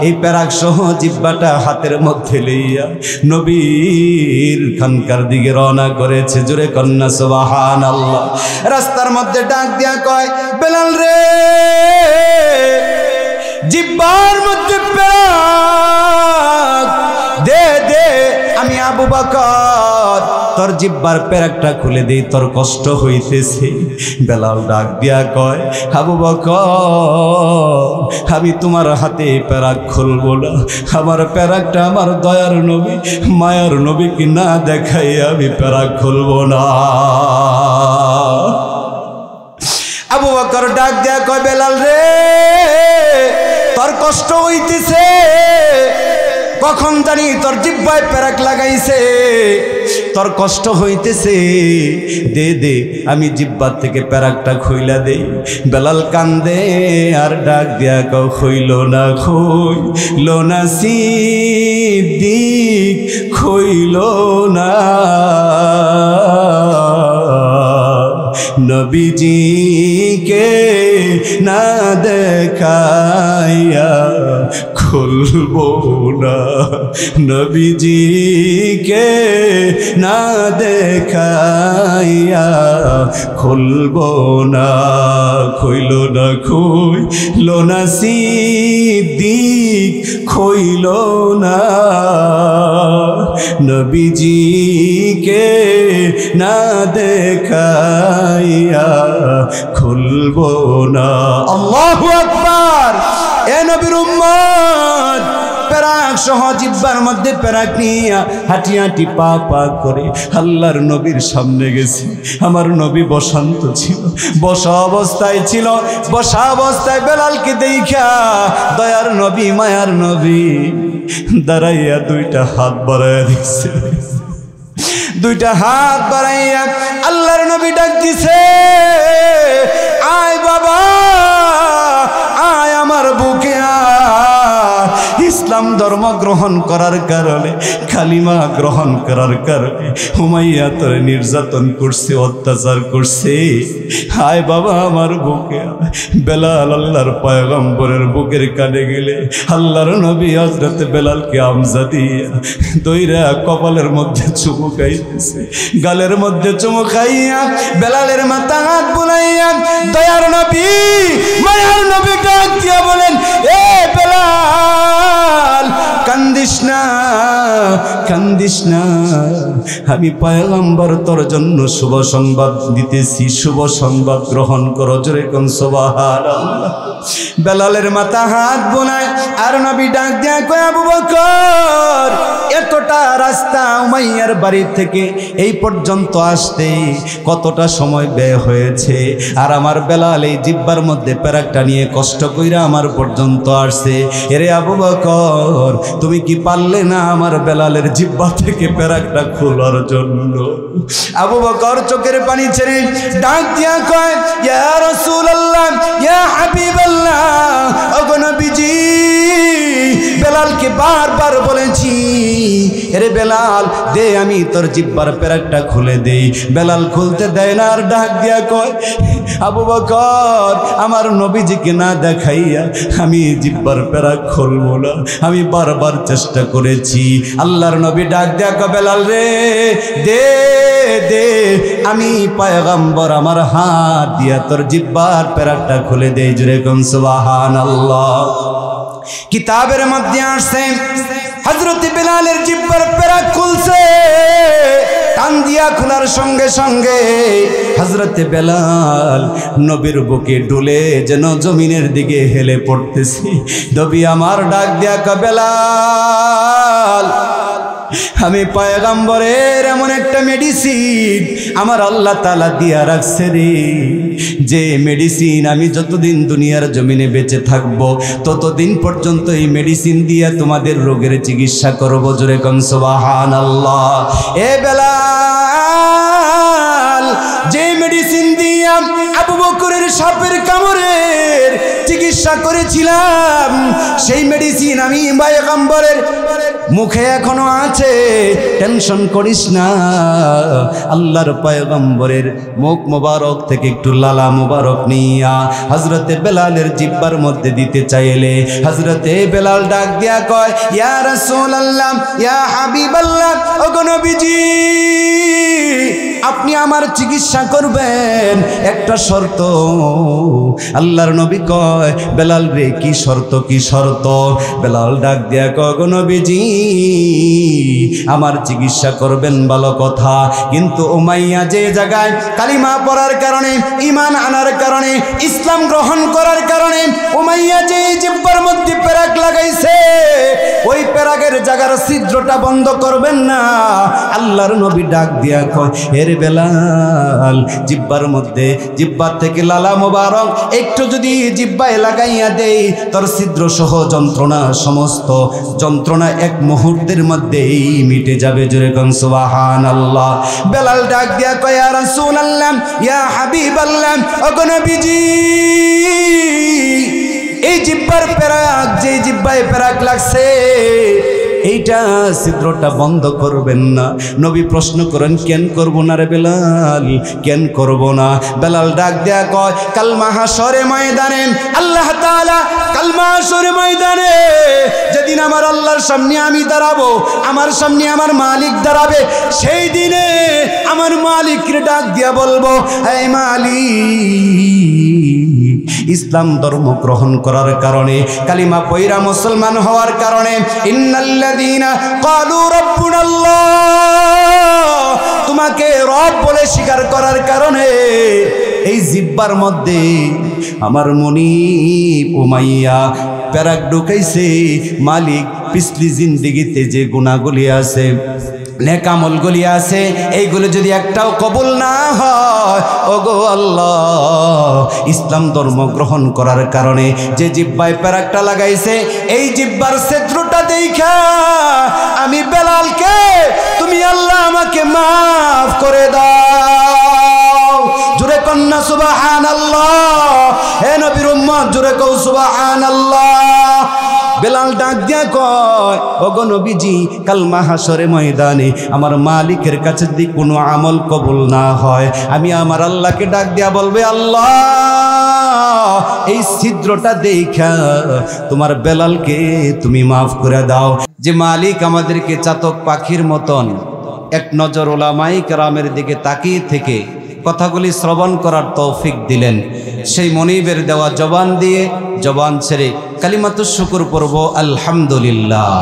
এই পেরাক সহ জিহ্বাটা হাতের মধ্যে লইয়া নবীর খানকার দিকে রওনা করেছে। জোরে কন্যা সুবহানাল্লাহ। রাস্তার মধ্যে ডাক দিয়া কয়, বেলাল রে, জিহ্বার মধ্যে পেরাক দে দে, আমি আবু বকর তোর জিহ্বার পেরাকটা খুলে দেই, তোর কষ্ট হইতেছে। বেলাল ডাক দিয়া কয়, আবু বকর, আমি তোমার হাতে পেরাক খুলবো না, আমার পেরাকটা আমার দয়ার নবী মায়ার নবীকে না দেখাই আমি পেরাক খুলবো না। আবু বকর ডাক দিয়া কয়, বেলাল রে, তোর কষ্ট হইতেছে, কখন জানি তোর জিহ্বায় পেরাক লাগাইছে, তোর কষ্ট হইতেছে, দে দে, আমি জিহ্বার থেকে পেরাকটা খুইলা দেই। বেলাল কান্দে আর ডাক দিয়া কও, খইল না, খইল না সিদ্দিক, খইল না, নবীজিকে না দেখাইয়া খুলবো না, নবীজিকে না দেখাইয়া খুলবো না। খইল না খইল না সিদ্দিক, খইল না, নবীজিকে না দেখাইয়া খুলবো না। আল্লাহু আকবার। এ নবীর উম্মত, পেরাক সহ জিহ্বার মধ্যে পেরাক নিয়া হাঁটি হাঁটি পা পা করে আল্লাহর নবীর সামনে গেছি। আমার নবী বসন্ত ছিল, বসা অবস্থায় ছিল। বসা অবস্থায় বেলালকে দেখা দয়ার নবী মায়ার নবী দাঁড়াইয়া দুইটা হাত বাড়াইয়া দিচ্ছে। দুইটা হাত বাড়াইয়া আল্লাহর নবী ডাক দিছে, আয় বাবা আয় আমার বুকে আয়। ইসলাম ধর্ম গ্রহণ করার কারণে, কালিমা গ্রহণ করার কারণে উমাইয়া তোরে নির্যাতন করছে, অত্যাচার করছে। আয় বাবা আমার বুকে আয়। বেলাল আল্লাহর পয়গম্বরের বুকের কানে গেলে আল্লাহর নবী হযরত বেলালকে আমজা দিয়া দইরা কপালের মধ্যে চুমু খাইতেছে, গালের মধ্যে চুমু খাইয়া বেলালের মাথা হাত বুলাইয়া দয়ার নবী মায়ার নবী ডাক দিয়া বলেন, এ বেলাল কান্দিস না, কান্দিস না, আমি পয়গম্বর তোর জন্য শুভ সংবাদ দিতেছি, শুভ সংবাদ গ্রহণ করো। জোরে কোন সুবহানাল্লাহ। বেলালের মাথা হাত বোলায় আর নবী ডাক দিয়া কয়, আবু বকর এতটা রাস্তা উমাইয়ার বাড়ি থেকে এই পর্যন্ত আসতে কতটা সময় ব্যয় হয়েছে, আর আমার বেলাল এই জিহ্বার মধ্যে পেরাকটা নিয়ে কষ্ট কইরা আমার পর্যন্ত আসছে। এরে আবু বকর তুমি কি পারলে না আমার বেলালের জিহ্বা থেকে পেরাকটা খোলার জন্য? আবু বকর চোখের পানি ছেড়ে ডাক দিয়া কয়, ইয়া রাসূলুল্লাহ, ইয়া হাবিবাল্লাহ, ওগো নবীজি বেলালকে বারবার বলেছি, এরে বেলাল দে আমি তোর জিহ্বার পেরাকটা খুলে দেই। বেলাল খুলতে দেয় না, আর ডাক দিয়া কয়, আবু বকর আমার নবীজিকে না দেখাইয়া আমি জিহ্বার পেরাক খুলবো না, আমি বারবার চেষ্টা করেছি। আল্লাহর নবী ডাক দিয়া কয়, বেলাল রে দে দে, আমি পয়গম্বর আমার হাত দিয়া তোর জিহ্বার পেরাকটা খুলে দেই। জোরে কোন সুবহানাল্লাহ। কিতাবের মধ্যে আসছে হযরত বেলালের জিহ্বার পেরাক খুলছে, টান দিয়া খোলার সঙ্গে সঙ্গে হযরত বেলাল নবীর বুকে ডুলে যেন জমিনের দিকে হেলে পড়তেছে। নবী আমার ডাক দিয়া কয়, বেলাল আমি পয়গম্বরের এমন একটা মেডিসিন আমার আল্লাহ তাআলা দিয়া রাখছে রে, যে মেডিসিন আমি যতদিন দুনিয়ার জমিনে বেঁচে থাকবো ততদিন পর্যন্ত এই মেডিসিন দিয়া তোমাদের রোগের চিকিৎসা করব। জোরে কোন সুবহানাল্লাহ। এ বেলাল যে মেডিসিন দিয়া আবু বকরের সাপের কামড়ের চিকিৎসা করেছিলাম, সেই মেডিসিন আমি পয়গম্বরের মুখে এখনো আছে, টেনশন করিস না। আল্লাহর পয়গম্বরের মুখ মোবারক থেকে একটু লালা মোবারক নিয়া হযরতে বেলালের জিহ্বার মধ্যে দিতে চাইলে হযরতে বেলাল ডাক দিয়া কয়, ইয়া রাসূলুল্লাহ, ইয়া হাবিবাল্লাহ, ওগো নবীজি আপনি আমার চিকিৎসা করবেন, একটা শর্ত। আল্লাহর নবী কয়, বেলাল রে কি শর্ত, কি শর্ত? বেলাল ডাক দিয়া কয়, ওগো নবীজি আমার চিকিৎসা করবেন ভালো কথা, কিন্তু উমাইয়া যে জায়গায় কালিমা পড়ার কারণে, ঈমান আনার কারণে, ইসলাম গ্রহণ করার কারণে উমাইয়া যে জিহ্বার মধ্যে পেরাক লাগাইছে, ওই পেরাকের জায়গার ছিদ্রটা বন্ধ করবেন না। আল্লাহর নবী ডাক দিয়া কয়, এর বেলাল জিহ্বার মধ্যে, জিহ্বার থেকে লালা মোবারক একটু যদি জিহ্বায় লাগাইয়া দেই, তোর ছিদ্র সহ যন্ত্রণা, সমস্ত যন্ত্রণা এক মুহূর্তের মধ্যেই মিটে যাবে। জোরে কোন সুবহানাল্লাহ। বেলাল ডাক দিয়া কয়, ইয়া রাসূলুল্লাহ, ইয়া হাবিবাল্লাহ, ওগো নবীজি এই জিহ্বার পেরাক, যে জিহ্বায় পেরাক লাগছে এইটা ছিদ্রটা বন্ধ করবেন না। নবী প্রশ্ন করেন, কেন করব না রে বেলাল, কেন করব না? বেলাল ডাক দেয়া কয়, কাল মাহশরে ময়দানে আল্লাহ তাআলা, কাল মাশরের ময়দানে যেদিন আমার আল্লাহর সামনে আমি দাঁড়াবো, আমার সামনে আমার মালিক দাঁড়াবে, সেই দিনে আমার মালিককে ডাক দিয়া বলবো, হে মালিক, ইসলাম ধর্ম গ্রহণ করার কারণে, কালিমা পয়রা মুসলমান হওয়ার কারণে, ইন্নাল্লাযীনা ক্বালু রাব্বুনাল্লাহ, তোমাকে রব বলে স্বীকার করার কারণে এই জিব্বার মধ্যে আমার মনিব উমাইয়া প্যারাক ঢুকাইছে। মালিক পিছলি জিন্দেগিতে যে গুনাহগুলি আছে, নেক আমলগুলি আছে, এইগুলো যদি একটাও কবুল না হয়, ওগো আল্লাহ, ইসলাম ধর্ম গ্রহণ করার কারণে যে জিব্বায় প্যারাকটা লাগাইছে, এই জিব্বার ছিদ্রটা দেখা আমি বেলালকে তুমি আল্লাহ আমাকে মাফ করে দাও। জোরে কন্যা সুবহানাল্লাহ। হে নবীর উম্মত, জোরে কও সুবহানাল্লাহ। বেলাল ডাক দিয়া কয়, ওগো নবীজি, কাল মাহশরে ময়দানে আমার মালিকের কাছে যদি কোনো আমল কবুল না হয়, আমি আমার আল্লাহকে ডাক দিয়া বলবে, আল্লাহ, এই ছিদ্রটা দেখা তোমার বেলালকে তুমি মাফ করে দাও। যে মালিক আমাদেরকে চাতক পাখির মতন এক নজর উলামায়ে কেরামের দিকে তাকিয়ে থেকে কথাগুলি শ্রবণ করার তৌফিক দিলেন, সেই মনিবের দেওয়া জবান দিয়ে জবান ছেড়ে কালিমাতুশ শুকর পড়ব আলহামদুলিল্লাহ।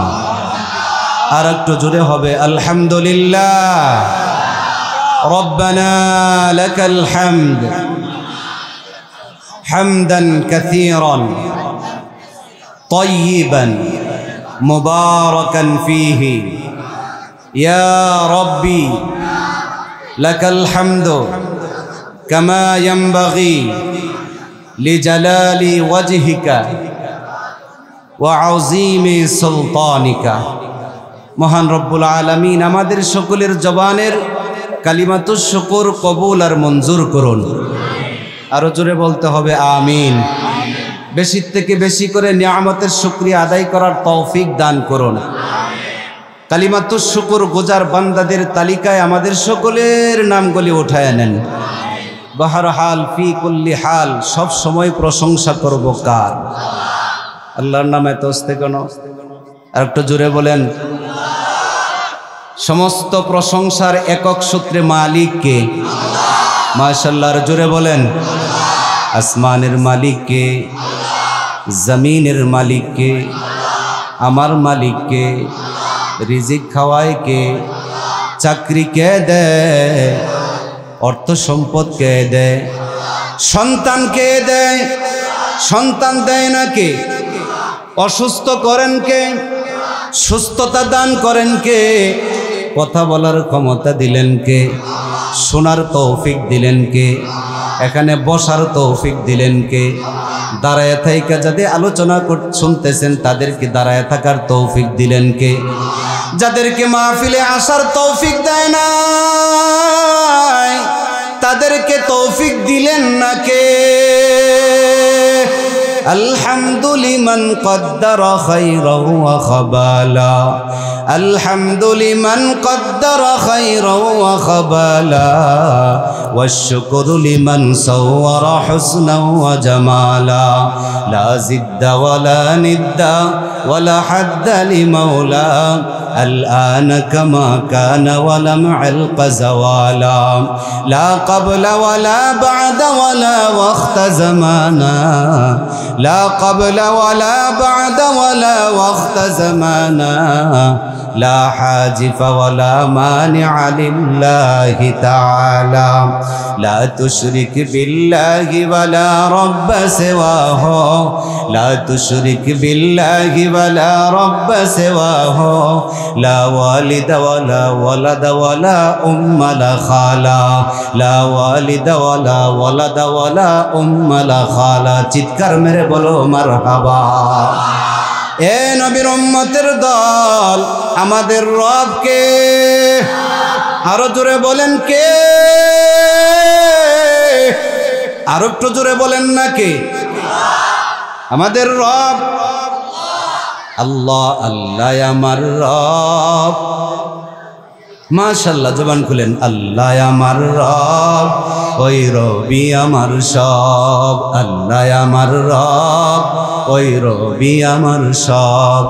আর একটু জোরে হবে আলহামদুলিল্লাহ। রব্বানা লাকাল হামদ হামদান কাসীরান তাইয়িবান মুবারাকান ফীহি ইয়া রাব্বি লাকাল হামদু কামা ইয়ানবাগি লিজালালি ওয়াজহিকা ওয়া আযীমি সুলতানিকা। মহান রব্বুল আলামিন আমাদের সকলের জবানের কালিমাতুশ শুকর কবুল আর মঞ্জুর করুন। আরো জোরে বলতে হবে আমিন। বেশি থেকে বেশি করে নিয়ামতের শুকরিয়া আদায় করার তৌফিক দান করুন। কালিমাতুশ শুকর গুজার বান্দাদের তালিকায় আমাদের সকলের নামগুলি উঠায় নেন। বাহার হাল ফি কুল্লি হাল, সব সময় প্রশংসা করব কার? আল্লাহর নামে তস্তে কেন? আর একটু জোরে বলেন। সমস্ত প্রশংসার একক সূত্রে মালিক কে? মাশাআল্লাহ। আর জোরে বলেন। আসমানের মালিক কে? জমিনের মালিক কে? আমার মালিক কে? রিজিক খাওয়ায় কে? চাকরি কে দেয়? অর্থ সম্পদ কে দেয়? সন্তান কে দেয়? সন্তান দেয় না কে? অসুস্থ করেন কে? সুস্থতা দান করেন কে? কথা বলার ক্ষমতা দিলেন কে? শোনার তৌফিক দিলেন কে? এখানে বসার তৌফিক দিলেন কে? দাঁড়ায় থাইকা যাদের আলোচনা শুনতেছেন তাদেরকে দাঁড়ায় থাকার তৌফিক দিলেন কে? যাদেরকে মাহফিলে আসার তৌফিক দেয় না তাদেরকে তৌফিক দিলেন না কে? আলহামদুলিমান কদ্দারা খায়রাও ওয়া খাবালা, আলহামদুলিমান কদ্দারা খায়রাও ওয়া খাবালা, ওয়াশ-শুকরু লিমান সাওয়ারা হুসনাও ওয়া জামালা, লা জিদ্দা ওয়ালা নিদ্দা ওয়ালা হাদ্দা লিমাওলা, الآن كما كان ولم علق زوالا، لا قبل ولا بعد ولا وقت زمانا، لا قبل ولا بعد ولا وقت زمانا، لا حاجف ولا مانع لله تعالى، لا تشرك بالله ولا رب سواه، لا تشرك بالله ولا رب سواه، لا والد ولا ولد ولا أم لا خالا، لا والد ولا ولد ولا أم لا خالا। চিৎকার মেরে বলো মারহাবা। এ নবীর উম্মতের দল, আমাদের রব কে? আরো জোরে বলেন কে? আরো একটু জোরে বলেন না কে? আমাদের রব আল্লাহ। আল্লাহ আমার রব, মাশাআল্লাহ, জবান খুলেন। আল্লাহ আমার রব, ওই রবি আমার সব। আল্লাহ আমার রব, ওই রবি আমার সব।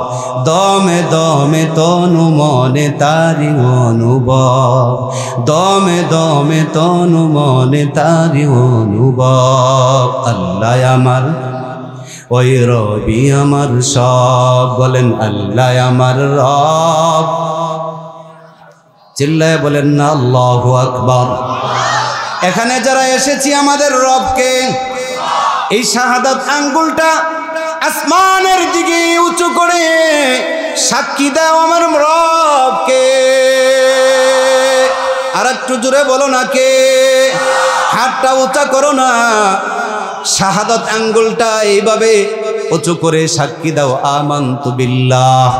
দমে দমে তনু মনে তারি অনুভব, দমে দমে তনু মনে তারি অনুভব। আল্লাহ আমার, ওই রবি আমার সব। বলেন আল্লাহ আমার রব। চিল্লায় বলেন না আল্লাহু আকবার। এখানে যারা এসেছি আমাদের রবকে, এই শাহাদাত আঙ্গুলটা আসমানের দিকে উঁচু করে সাক্ষী দাও আমার রবকে। আর একটু জোরে বলো না কে? হাতটা উঁচা করো না, শাহাদাত আঙ্গুলটা এইভাবে উঁচু করে সাক্ষী দাও আমানতু বিল্লাহ।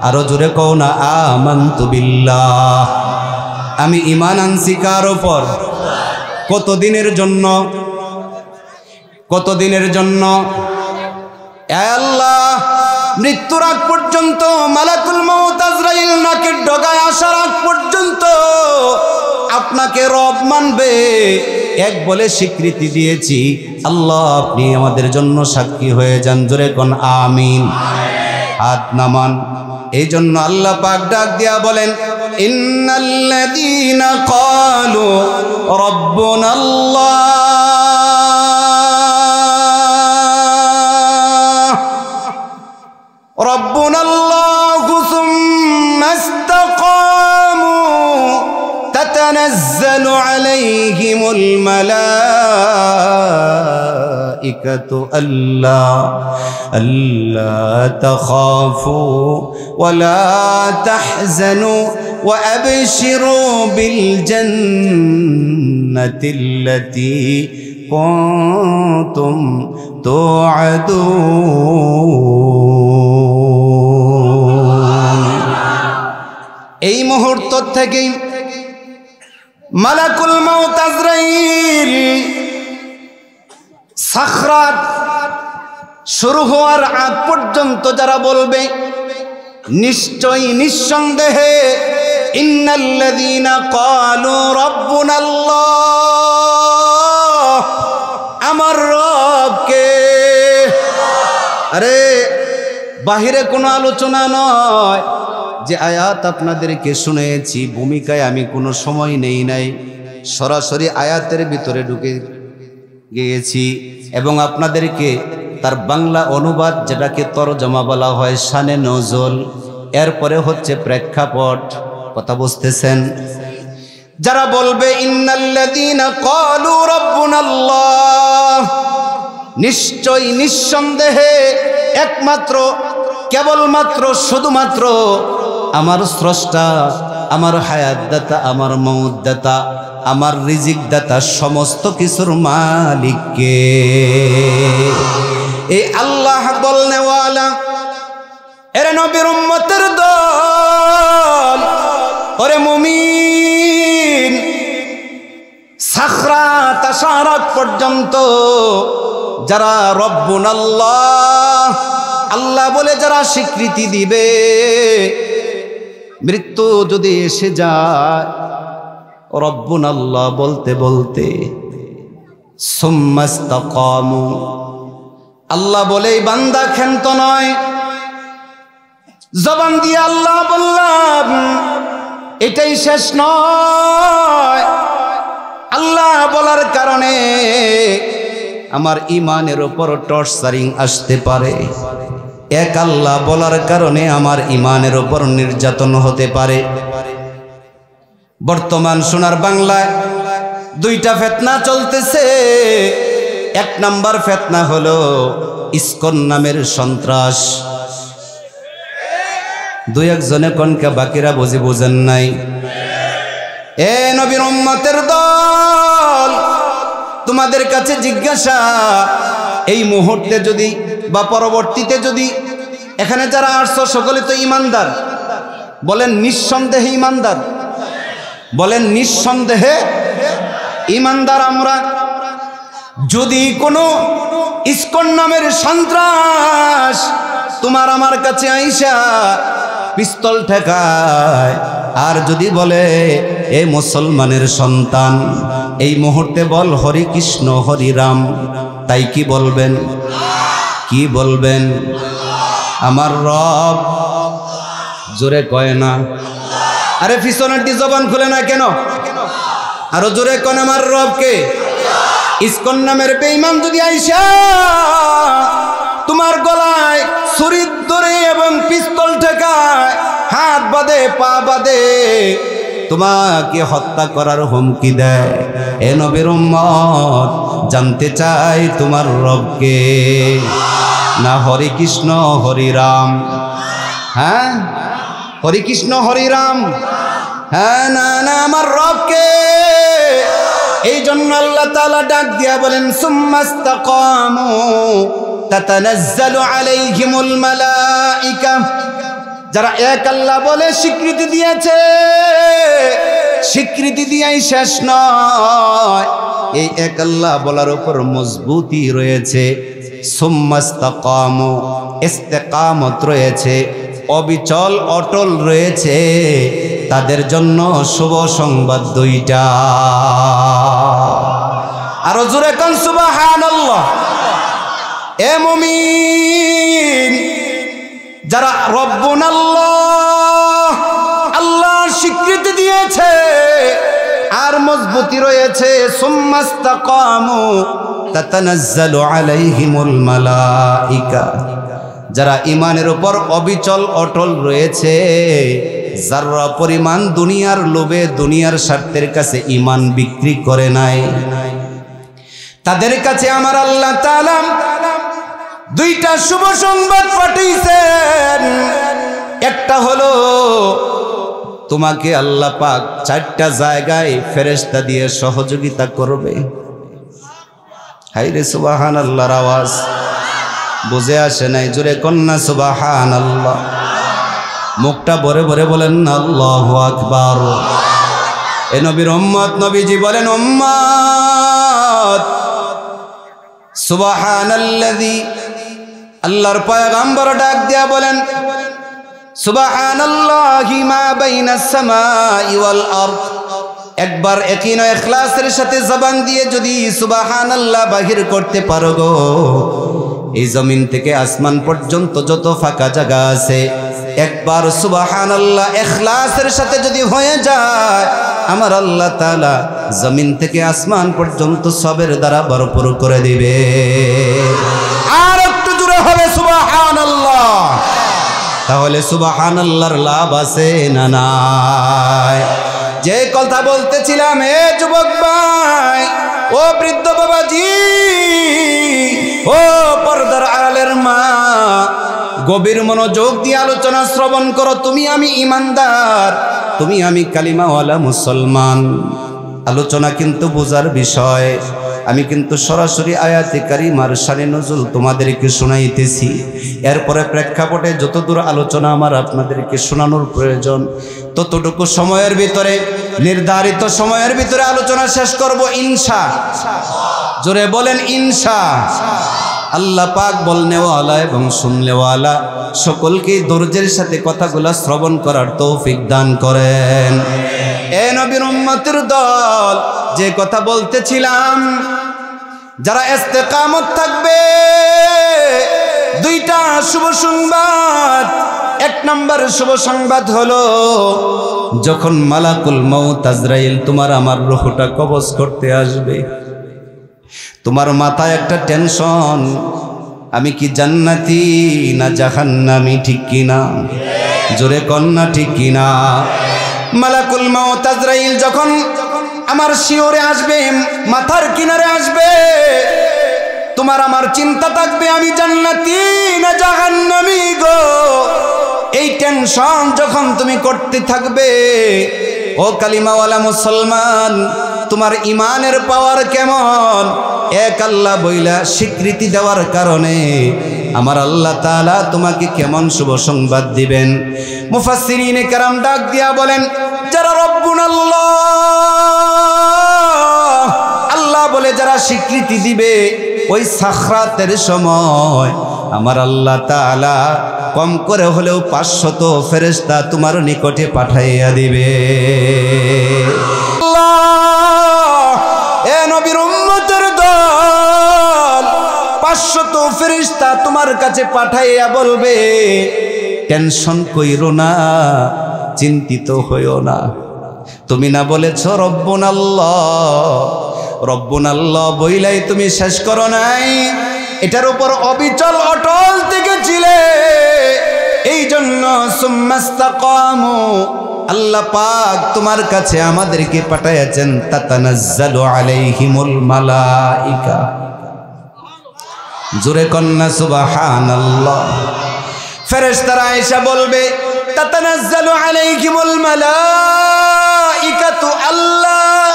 আরো জোরে কও না আমানতু বিল্লাহ। আমি ঈমান আনছি কার উপর? কতদিনের জন্য? কতদিনের জন্য? এ আল্লাহ, মৃত্যুর আগ পর্যন্ত, মালাকুল মউত আজরাইল নাকের ডগায় আসার আগ পর্যন্ত আপনাকে রব মানবে এক বলে স্বীকৃতি দিয়েছি। আল্লাহ আপনি আমাদের জন্য সাক্ষী হয়ে যান। জোরে কোন আমিন। হাত নামান। এই জন্য আল্লাহ পাক ডাক দিয়া বলেন, ইন্নাল্লাযীনা ক্বালু রাব্বুনাল্লাহ রাব্বুনাল্লাহু সুম্মা ইসতাকামু তাতানাজ্জালু আলাইহিমুল মালাইকাতু আল্লা তাখাফু ওয়ালা তাহজানু ওয়া আবশিরু বিল জান্নাতিল্লাতী কুনতুম তুআদুন। এই মুহূর্ত থেকেই মালাকুল মউত আজরাইল সাখরাত শুরু হওয়ার আগ পর্যন্ত যারা বলবে, নিশ্চয়ই নিঃসন্দেহে ইন্নাল্লাযীনা ক্বালু রাব্বুনাল্লাহ, আমার রবকে। আরে বাহিরে কোনো আলোচনা নয়, যে আয়াত আপনাদেরকে শুনেছি ভূমিকায় আমি কোনো সময় নেই নাই, সরাসরি আয়াতের ভিতরে ঢুকে গিয়েছি এবং আপনাদেরকে তার বাংলা অনুবাদ, যেটাকে তরজমা বলা হয়, শানে নজল, এরপরে হচ্ছে প্রেক্ষাপট। কথা বুঝতেছেন? যারা বলবে ইন্নাল্লাযীনা ক্বালু রাব্বুনাল্লাহ, নিশ্চয় নিঃসন্দেহে একমাত্র কেবলমাত্র শুধুমাত্র আমার স্রষ্টা, আমার হায়াত দাতা, আমার মউত দাতা, আমার রিজিক দাতা, সমস্ত কিছুর মালিককে। এই আল্লাহ বলনেওয়ালা, এরে নবীর উম্মতের দল, ওরে মুমিন, সাখরাত আসার আগ পর্যন্ত যারা রব্বুনাল্লাহ, আল্লাহ বলে যারা স্বীকৃতি দিবে, মৃত্যু যদি এসে যায় রব্বুনাল্লাহ বলতে বলতে, সুম্মা ইসতাকামু, আল্লাহ বলেই বান্দা ক্ষান্ত নয়, জবান দিয়ে আল্লাহ বললাম এটাই শেষ নয়। আল্লাহ বলার কারণে আমার ইমানের উপর টর্চারিং আসতে পারে, এক আল্লাহ বলার কারণে আমার ইমানের উপর নির্যাতন হতে পারে। বর্তমান সোনার বাংলায় দুইটা ফিতনা চলতেছে। এক নাম্বার ফিতনা হলো ইসকন নামের সন্ত্রাস। দুই একজনে কনকা, বাকিরা বুঝেন নাই। এ নবীর উম্মতের দল, তোমাদের কাছে জিজ্ঞাসা, এই মুহূর্তে যদি বা পরবর্তীতে যদি এখানে যারা আসছো সকলে তো ইমানদার, বলেন নিঃসন্দেহে ইমানদার, বলেন নিঃসন্দেহে ইমানদার আমরা। যদি কোনো ইসকন নামের সন্ত্রাস তোমার আমার কাছে আইসা পিস্তল ঠেকায়, আর যদি বলে এ মুসলমানের সন্তান এই মুহূর্তে বল হরি কৃষ্ণ হরি রাম, তাই কি বলবেন? কি বলবেন? আমার রব। জোরে কয় না? আরে পিছনের দি জবান খুলে না কেন? আরো জোরে কোন আমার রবকে। ইসকন নামের বেঈমান যদি আইসা তোমার গলায় ছুরি ধরে এবং পিস্তল ঠেকায়, হাত বাঁধে পা বাঁধে, তোমাকে হত্যা করার হুমকি দেয়, এ নবীর উম্মত জানতে চাই তোমার রবকে। না হরে কৃষ্ণ হরি রাম? হ্যাঁ, হরে কৃষ্ণ হরি রাম। হ্যাঁ, না না, আমার রবকে। এই জন্য আল্লাহ তাআলা ডাক দিয়া বলেন সুম্মাস্তাকামু তাতানাজ্জালু আলাইহিমুল মালাইকা। যারা এক আল্লাহ বলে স্বীকৃতি দিয়েছে, স্বীকৃতি দিয়াই শেষ নয়, এই এক আল্লাহ বলার উপর মজবুতি রয়েছে। সুম্মাস্তাকামু, ইস্তিকামত রয়েছে, অবিচল অটল রয়েছে, তাদের জন্য শুভ সংবাদ দুইটা। আরো জোরে কোন সুবহানাল্লাহ। এ মুমিন, যারা রব্বুনাল্লাহ আল্লাহর স্বীকৃতি দিয়েছে আর মজবুতি রয়েছে, সুম্মাস্তাকামু তাতানাজ্জালু আলাইহিমুল মালাইকা। যারা ঈমানের উপর অবিচল অটল রয়েছে, যারা পরিমাণ দুনিয়ার লোভে দুনিয়ার স্বার্থের কাছে ঈমান বিক্রি করে নাই, তাদের কাছে আমার আল্লাহ তাআলা দুইটা শুভ সংবাদ পাঠিয়েছেন। একটা হলো তোমাকে আল্লাহ পাক চারটা জায়গায় ফেরেশতা দিয়ে সহযোগিতা করবে। হায়রে সুবহানাল্লাহর আওয়াজ বুঝে আসে নাই? জোরে কন্যা সুবহানাল্লাহ। মুখটা ভরে ভরে বলেন না আল্লাহু আকবার। এ নবীর উম্মত, নবীজি বলেন উম্মত সুবহানাল্লাযী। আল্লাহর পয়গম্বর ডাক দিয়া বলেন সুবহানাল্লাহি মা বাইনাস সামাই ওয়াল আরদ। একবার ইয়াকিন ও ইখলাসের সাথে জবান দিয়ে যদি সুবহানাল্লাহ বাহির করতে পারো গো, এই জমিন থেকে আসমান পর্যন্ত যত ফাঁকা জায়গা আছে, একবার সুবহানাল্লাহ ইখলাসের সাথে যদি হয়ে যায়, আমার আল্লাহ তাআলা জমিন থেকে আসমান পর্যন্ত সবের দ্বারা ভরপুর করে দিবে। আর একটু জোরে হবে সুবহানাল্লাহ। তাহলে সুবহানাল্লাহর লাভ আছে না নাই? যে কথা বলতেছিলাম, হে যুবক ভাই, ও বৃদ্ধ বাবাজি, ও পর্দার আড়ালের মা, গভীর মনোযোগ দিয়ে আলোচনা শ্রবণ করো। তুমি আমি ইমানদার, তুমি আমি কালিমাওয়ালা মুসলমান। আলোচনা কিন্তু বোঝার বিষয়। আমি কিন্তু সরাসরি আয়াতে কারিমার শানে নজুল তোমাদেরকে শোনাইতেছি। এরপরে প্রেক্ষাপটে যতদূর আলোচনা আমার আপনাদেরকে শোনানোর প্রয়োজন, ততটুকু সময়ের ভিতরে, নির্ধারিত সময়ের ভিতরে আলোচনা শেষ করব ইনশাআল্লাহ। জোরে বলেন ইনশাআল্লাহ। আল্লাহ পাক বলনেওয়ালা এবং শুননেওয়ালা সকলকেই ধৈর্যের সাথে কথাগুলো শ্রবণ করার তৌফিক দান করেন। এ নবীর উম্মতের দল, যে কথা বলতেছিলাম, যারা ইস্তেকামত থাকবে, দুইটা শুভ সংবাদ। এক নম্বর শুভ সংবাদ হলো, যখন মালাকুল মউত আজরাইল তোমার আমার রূহটা কবজ করতে আসবে, তোমার মাথায় একটা টেনশন, আমি কি জান্নাতি না জাহান্নামী, ঠিক কিনা? জোরে কন্যা ঠিক কিনা? মালাকুল মউত আজরাইল যখন আমার শিওরে আসবে, মাথার কিনারে আসবে, তোমার আমার চিন্তা থাকবে আমি জান্নাতি না জাহান্নামী গো। এই টেনশন যখন তুমি করতে থাকবে, ও কালিমাওয়ালা মুসলমান, তোমার ইমানের পাওয়ার কেমন? এক আল্লাহ বইলা স্বীকৃতি দেওয়ার কারণে আমার আল্লাহ তাআলা তোমাকে কেমন শুভ সংবাদ দিবেন। মুফাসসিরিনে কেরাম ডাক দিয়া বলেন, যারা রব্বুনাল্লাহ আল্লাহ বলে যারা স্বীকৃতি দিবে, ওই সাখরাতের সময় আমার আল্লাহ তাআলা কম করে হলেও 500 ফেরেশতা তোমার নিকটে পাঠাইয়া দিবে। এ নবীর উম্মতের দল 500 ফেরেশতা তোমার কাছে পাঠাইয়া বলবে, টেনশন কইরো না, চিন্তিত হইও না। তুমি না বলেছ রব্বুনাল্লাহ বইলাই তুমি শেষ করো নাই, এটার উপর অবিচল অটল থেকেছিলে। এই জন্য সুম্মাস্তাকামু, আল্লাহ পাক তোমার কাছে আমাদেরকে পাঠাইয়াছেন। তাতানাজ্জালু আলাইহিমুল মালাইকা, জোরে কন্না সুবহানাল্লাহ। ফেরেশতারা এসে বলবে, তাতানাজ্জালু আলাইহিমুল মালাইকাতু আল্লাহ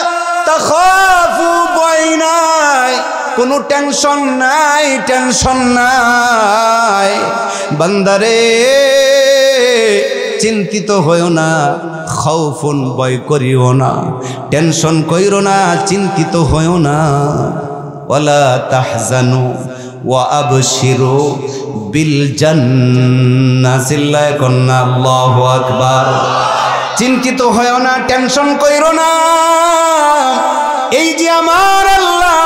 তাখাফু, ভয় নাই, কোনো টেনশন নাই, টেনশন নাই। বান্দারে চিন্তিত হইও না, খাউফুন ভয় করিও না, টেনশন কইরো না, চিন্তিত হইও না। ওয়ালা তাহজানু ওয়া আবশিরু বিল জান্নাহ, সিল্লায়ে কন্না আল্লাহু আকবার। চিন্তিত হইও না, টেনশন কইরো না। এই যে আমার আল্লাহ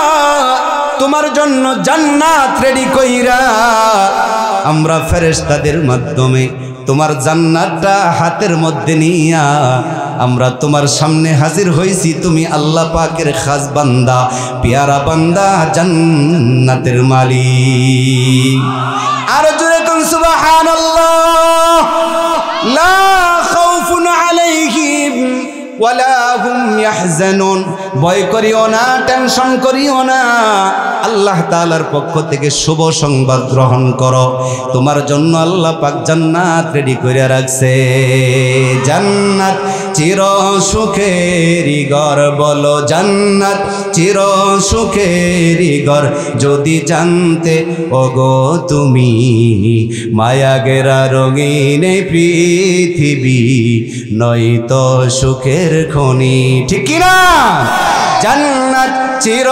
তোমার জন্য জান্নাত রেডি কইরা, আমরা ফেরেশতাদের মাধ্যমে তোমার জান্নাতটা হাতের মধ্যে নিয়া আমরা তোমার সামনে হাজির হইছি। তুমি আল্লাহ পাকের খাস বান্দা, পিয়ারা বান্দা, জান্নাতের মালিক। আর জোরে কোন সুবহানাল্লাহ। লা খাউফুন আলাইহিম ওয়ালা হুম ইয়াহজানুন, ভয় করিও না, টেনশন করিও না। আল্লাহ তাআলার পক্ষ থেকে শুভ সংবাদ গ্রহণ করো, তোমার জন্য আল্লাহ পাক জান্নাত রেডি করে রাখছে। জান্নাত চির সুখেরই ঘর, বলো জান্নাত চির সুখেরই ঘর। যদি জানতে ওগো তুমি মায়া গেরা রঙিন পৃথিবী, নয়তো সুখের খনি, ঠিক কি না? জান্নাত চির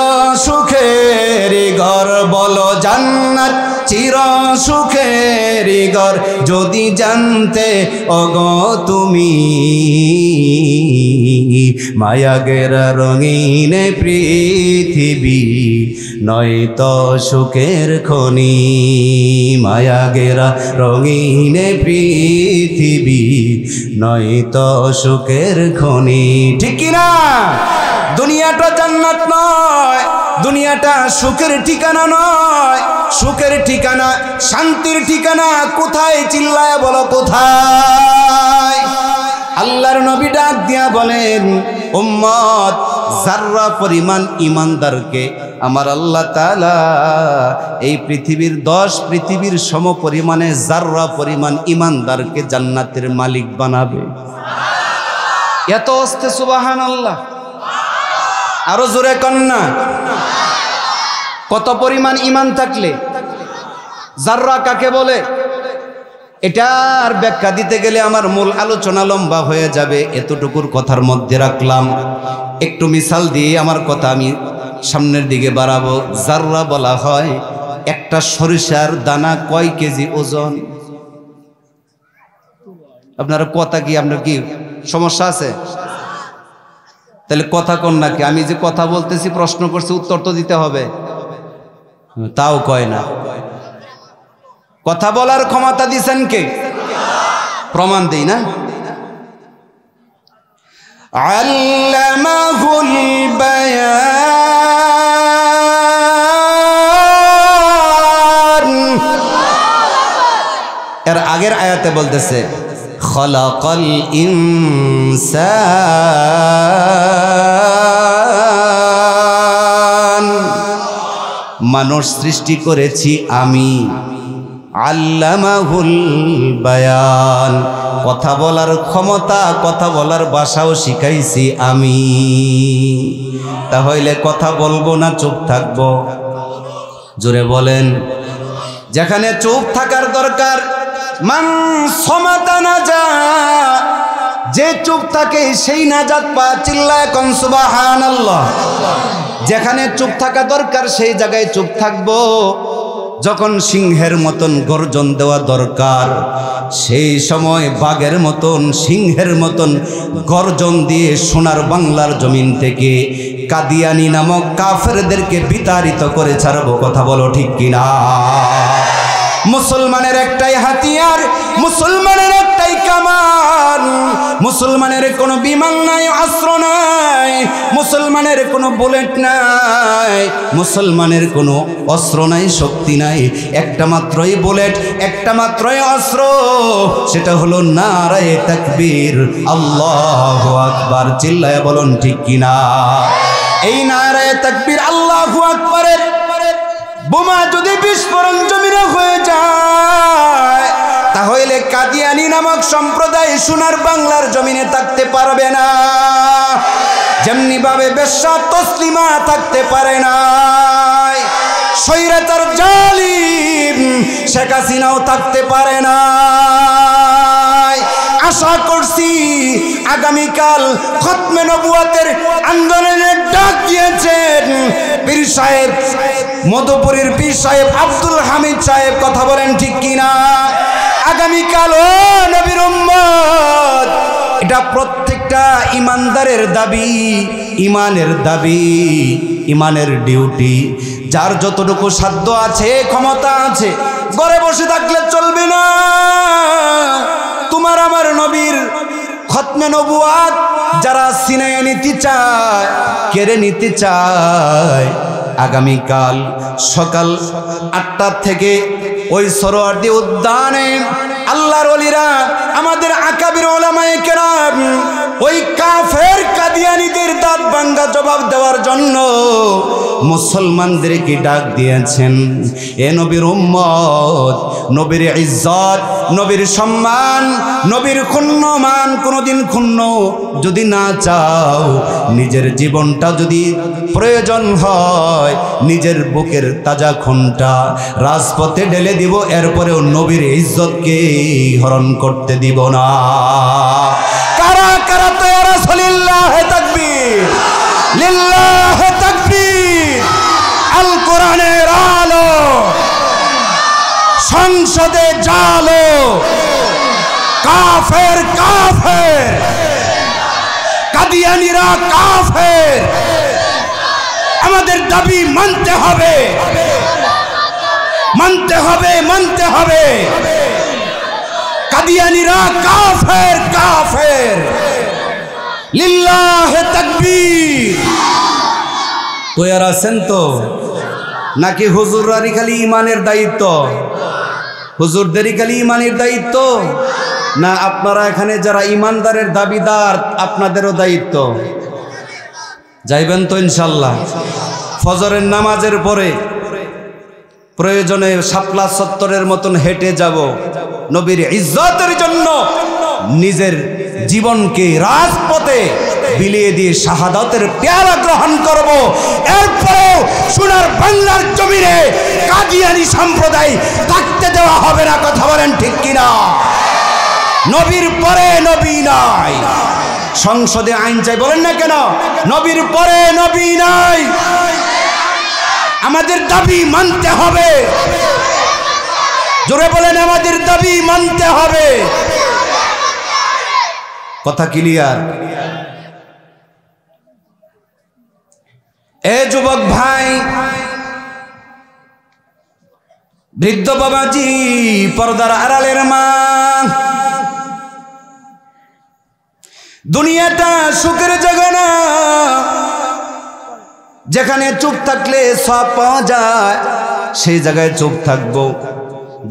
সুখেরই ঘর, বলো জান্নাত চির সুখেরই ঘর। যদি জানতে ওগো তুমি মায়া গেরা রঙিন পৃথিবী, নয়তো সুখের খনি। মায়া গেরা রঙিন পৃথিবী, নয়তো সুখের খনি, ঠিক কি না? দুনিয়াটা জান্নাত নয়, দুনিয়াটা সুখের ঠিকানা নয়। সুখের ঠিকানা, শান্তির ঠিকানা কোথায়? চিল্লায় বলো কোথায়? আল্লাহর নবী ডাক দিয়া বলেন, উম্মত যাররা পরিমাণ ইমানদারকে আমার আল্লাহ তাআলা এই পৃথিবীর 10 পৃথিবীর সম পরিমাণে যাররা পরিমাণ ইমানদারকে জান্নাতের মালিক বানাবে। এত আস্তে সুবহানাল্লাহ, আরো জোরে কন্যা। কত পরিমাণ ইমান থাকলে? যাররা কাকে বলে? এটার ব্যাখ্যা দিতে গেলে আমার মূল আলোচনা লম্বা হয়ে যাবে, এতটুকুর কথার মধ্যে রাখলাম। একটু মিসাল দিয়ে আমার কথা আমি সামনের দিকে বাড়াবো। যাররা বলা হয় একটা সরিষার দানা কয় কেজি ওজন? আপনারা কথা কি, আপনার কি সমস্যা আছে? তাহলে কথা কোন নাকি? আমি যে কথা বলতেছি, প্রশ্ন করছি, উত্তর তো দিতে হবে, তাও কয় না। কথা বলার ক্ষমতা দিছেন কে? প্রমাণ দেই না? আল্লামাহুল বায়ান, এর আগের আয়াতে বলতেছে খলাকাল ইনসান, মানুষ সৃষ্টি করেছি আমি। আল্লামাহুল বায়ান, কথা বলার ক্ষমতা, কথা বলার ভাষাও শিখাইছি আমি। তাহলে কথা বলবো না চুপ থাকবো? জোরে বলেন। যেখানে চুপ থাকার দরকার, মান সমাতা নাজা, যে চুপ থাকে সেই নাজাত পা। চিল্লায় কোন সুবহানাল্লাহ। যেখানে চুপ থাকা দরকার সেই জায়গায় চুপ থাকবো, যখন সিংহের মতন গর্জন দেওয়া দরকার, সেই সময় বাঘের মতন সিংহের মতন গর্জন দিয়ে সোনার বাংলার জমিন থেকে কাদিয়ানি নামক কাফেরদেরকে বিতাড়িত করে ছাড়বো। কথা বলো ঠিক কিনা? মুসলমানের একটাই হাতিয়ার, মুসলমানের একটাই কামান, মুসলমানের কোনো বিমান নাই, অস্ত্র নাই, মুসলমানের কোনো বুলেট নাই, মুসলমানের কোনো অস্ত্র নাই, শক্তি নাই। একটা মাত্রই বুলেট, একটা মাত্রই অস্ত্র, সেটা হলো নারায়ে তাকবীর, আল্লাহু আকবার। চিল্লায়া বলুন ঠিক কিনা? এই নারায়ে তাকবীর আল্লাহু আকবারের বোমা যদি বিস্ফোরণ জমিনে হয়ে যায়, তাহলে কাদিয়ানি নামক সম্প্রদায় সোনার বাংলার জমিনে থাকতে পারবে না, যেমনি ভাবে বেশ্যা তসলিমা থাকতে পারে না, স্বৈরাচার জালিম শেখ হাসিনাও থাকতে পারে না। আশা করছি আগামীকাল খতমে নবুয়তের আন্দোলনের ডাক দিয়েছেন পীর সাহেব, মধুপুরের পীর সাহেব আব্দুল হামিদ সাহেব। কথা বলেন ঠিক কিনা? আগামীকাল ও নবীর উম্মত, এটা প্রত্যেকটা ইমানদারের দাবি, ইমানের দাবি, ইমানের ডিউটি। যার যতটুকু সাধ্য আছে, ক্ষমতা আছে, ঘরে বসে থাকলে চলবে না। তোমার আমার নবীর খতমে নবুয়াত যারা ছিনিয়ে নিতে চায়, কেড়ে নিতে চায়, আগামীকাল সকাল 8টা থেকে ওই সরোয়ার্দী উদ্যানে আল্লাহর ওলিরা, আমাদের আকাবির উলামায়ে কেরাম ওই কাফের কাদিয়ানীদের দাঁত ভাঙ্গা জবাব দেওয়ার জন্য মুসলমানদেরকে ডাক দিয়েছেন। এ নবীর উম্মত, নবীর ইজ্জত, নবীর সম্মান, নবীর ক্ষুণ্ণমান কোনোদিন ক্ষুণ্ণ যদি না চাও, নিজের জীবনটা যদি প্রয়োজন হয়, নিজের বুকের তাজা খুনটা রাজপথে ঢেলে দিব, এরপরেও নবীর ইজ্জতকে হরণ করতে দিব না। কারা কারা তো ইয়া রাসূলুল্লাহ তাকবীর, লিল্লাহ তাকবীর। আল কোরআনের আলো, সংসদে জালো, কাফের কাফের, কাদিয়ানীরা কাফের। আমাদের দাবি মানতে হবে, মানতে হবে, মানতে হবে। কাদিয়ানীরা কাফের কাফের, লিল্লাহ তাকবীর। তৈয়ার আছেন তো? নাকি হুজুররারই খালি ইমানের দায়িত্ব? হুজুরদেরই খালি ইমানের দায়িত্ব? না আপনারা এখানে যারা ইমানদারের দাবিদার, আপনাদেরও দায়িত্ব? যাইবেন তো ইনশাল্লাহ? ফজরের নামাজের পরে প্রয়োজনে শাপলা চত্বরের মতন হেঁটে যাব, নবীর ইজ্জতের জন্য নিজের জীবনকে রাজপথে বিলিয়ে দিয়ে শাহাদাতের পেয়ালা গ্রহণ করব। এরপরেও সোনার বাংলার জমিনে কাদিয়ানী সম্প্রদায় থাকতে দেওয়া হবে না। কথা বলেন ঠিক কিনা? নবীর পরে নবী নাই। সংসদে আইন চাই বলেন না কেন? নবীর পরে নবী নাই। আমাদের দাবি মানতে হবে। জোরে বলেন, আমাদের দাবি মানতে হবে। কথা ক্লিয়ার? এ যুবক ভাই, বৃদ্ধ বাবাজি, পর্দার আড়ালের মা, দুনিয়াটা সুখের জায়গা না, যেখানে চুপ থাকলে সব পাওয়া যায় সেই জায়গায় চুপ থাকবো,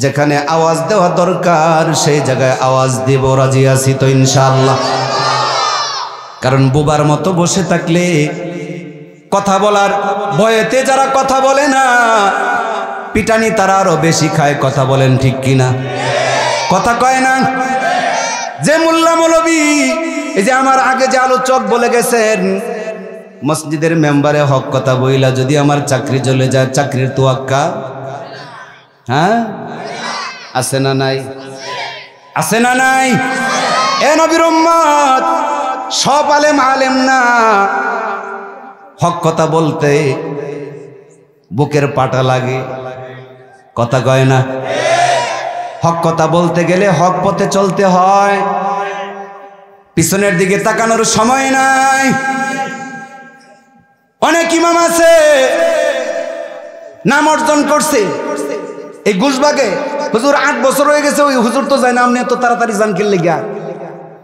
যেখানে আওয়াজ দেওয়া দরকার সেই জায়গায় আওয়াজ দেব। রাজি আছি তো ইনশাআল্লাহ? কারণ বোবার মতো বসে থাকলে, কথা বলার ভয়েতে যারা কথা বলে না, পিটানি তারা আরো বেশি খায়। কথা বলেন ঠিক কিনা? কথা কয় না? যে মোল্লা মৌলবী, এই যে আমার আগে যে আলোচক বলে গেছেন, মসজিদের মেম্বারে হক কথা বইলা যদি আমার চাকরি চলে যায়, চাকরির তোয়াক্কা হ্যাঁ আছে না নাই? আছে না নাই? এ নবীর উম্মত, সব আলেম আলেম না। হক কথা বলতে বুকের পাটা লাগে, কথা কয় না? হক কথা বলতে গেলে হক পথে চলতে হয়, পিছনের দিকে তাকানোর সময় নাই। অনেক ইমাম আছে নাম অর্জন করছে এই গুশবাগে, হুজুর 8 বছর হয়ে গেছে, ওই হুজুর তো যায় না, আপনি এত তাড়াতাড়ি জান কিনলে গিয়া।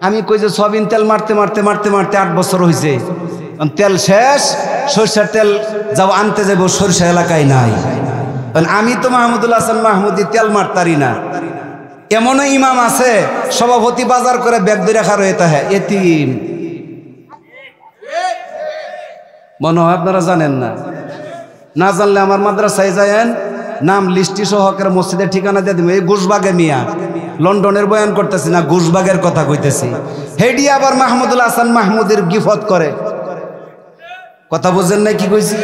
আমি কই যে সয়াবিন তেল মারতে মারতে মারতে মারতে 8 বছর হয়েছে, তেল শেষ, সরষের তেল যাও আনতে যাবো, সরষা এলাকায় নাই। আমি তো মাহমুদুল হাসান মাহমুদি তেল মারতারি না। এমনও ইমাম আছে সভাপতি বাজার করে ব্যাগ ধরে রাখা রয়েছে, হ্যাঁ এতিম। মনে হয় আপনারা জানেন না, না জানলে আমার মাদ্রাসায় যায়েন, নাম লিস্টি সহকারে মসজিদের ঠিকানা দিয়ে দিবেন। এই গুশবাগে মিয়া, লন্ডনের বয়ান করতেছি না, গুশবাগের কথা কইতেছি। হেডি আবার মাহমুদুল হাসান মাহমুদের গিফত করে, কথা বুঝেন নাই কি কইছি?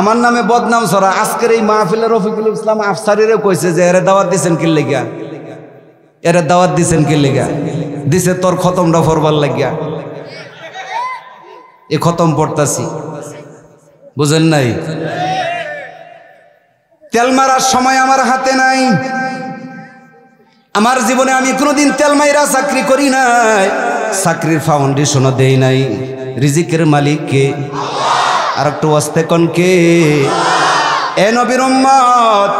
আমার নামে বদনাম ছড়া। আজকের এই মাহফিলে রফিকুল ইসলাম আফসারিরে কইছে যে এরে দাওয়াত দিছেন কি লাগিয়া, এরে দাওয়াত দিছেন কি লাগিয়া? দিছে তোর খতমটা ফরবার লাগিয়া। এ খতম পড়তাছি, বুঝেন নাই? তেল মারার সময় আমার হাতে নাই। আমার জীবনে আমি কোনোদিন তেল মাইরা চাকরি করি নাই, চাকরির ফাউন্ডেশনও দেই নাই। রিজিকের মালিক কে? আর একটু আস্তে কোন কে? এ নবীর উম্মত।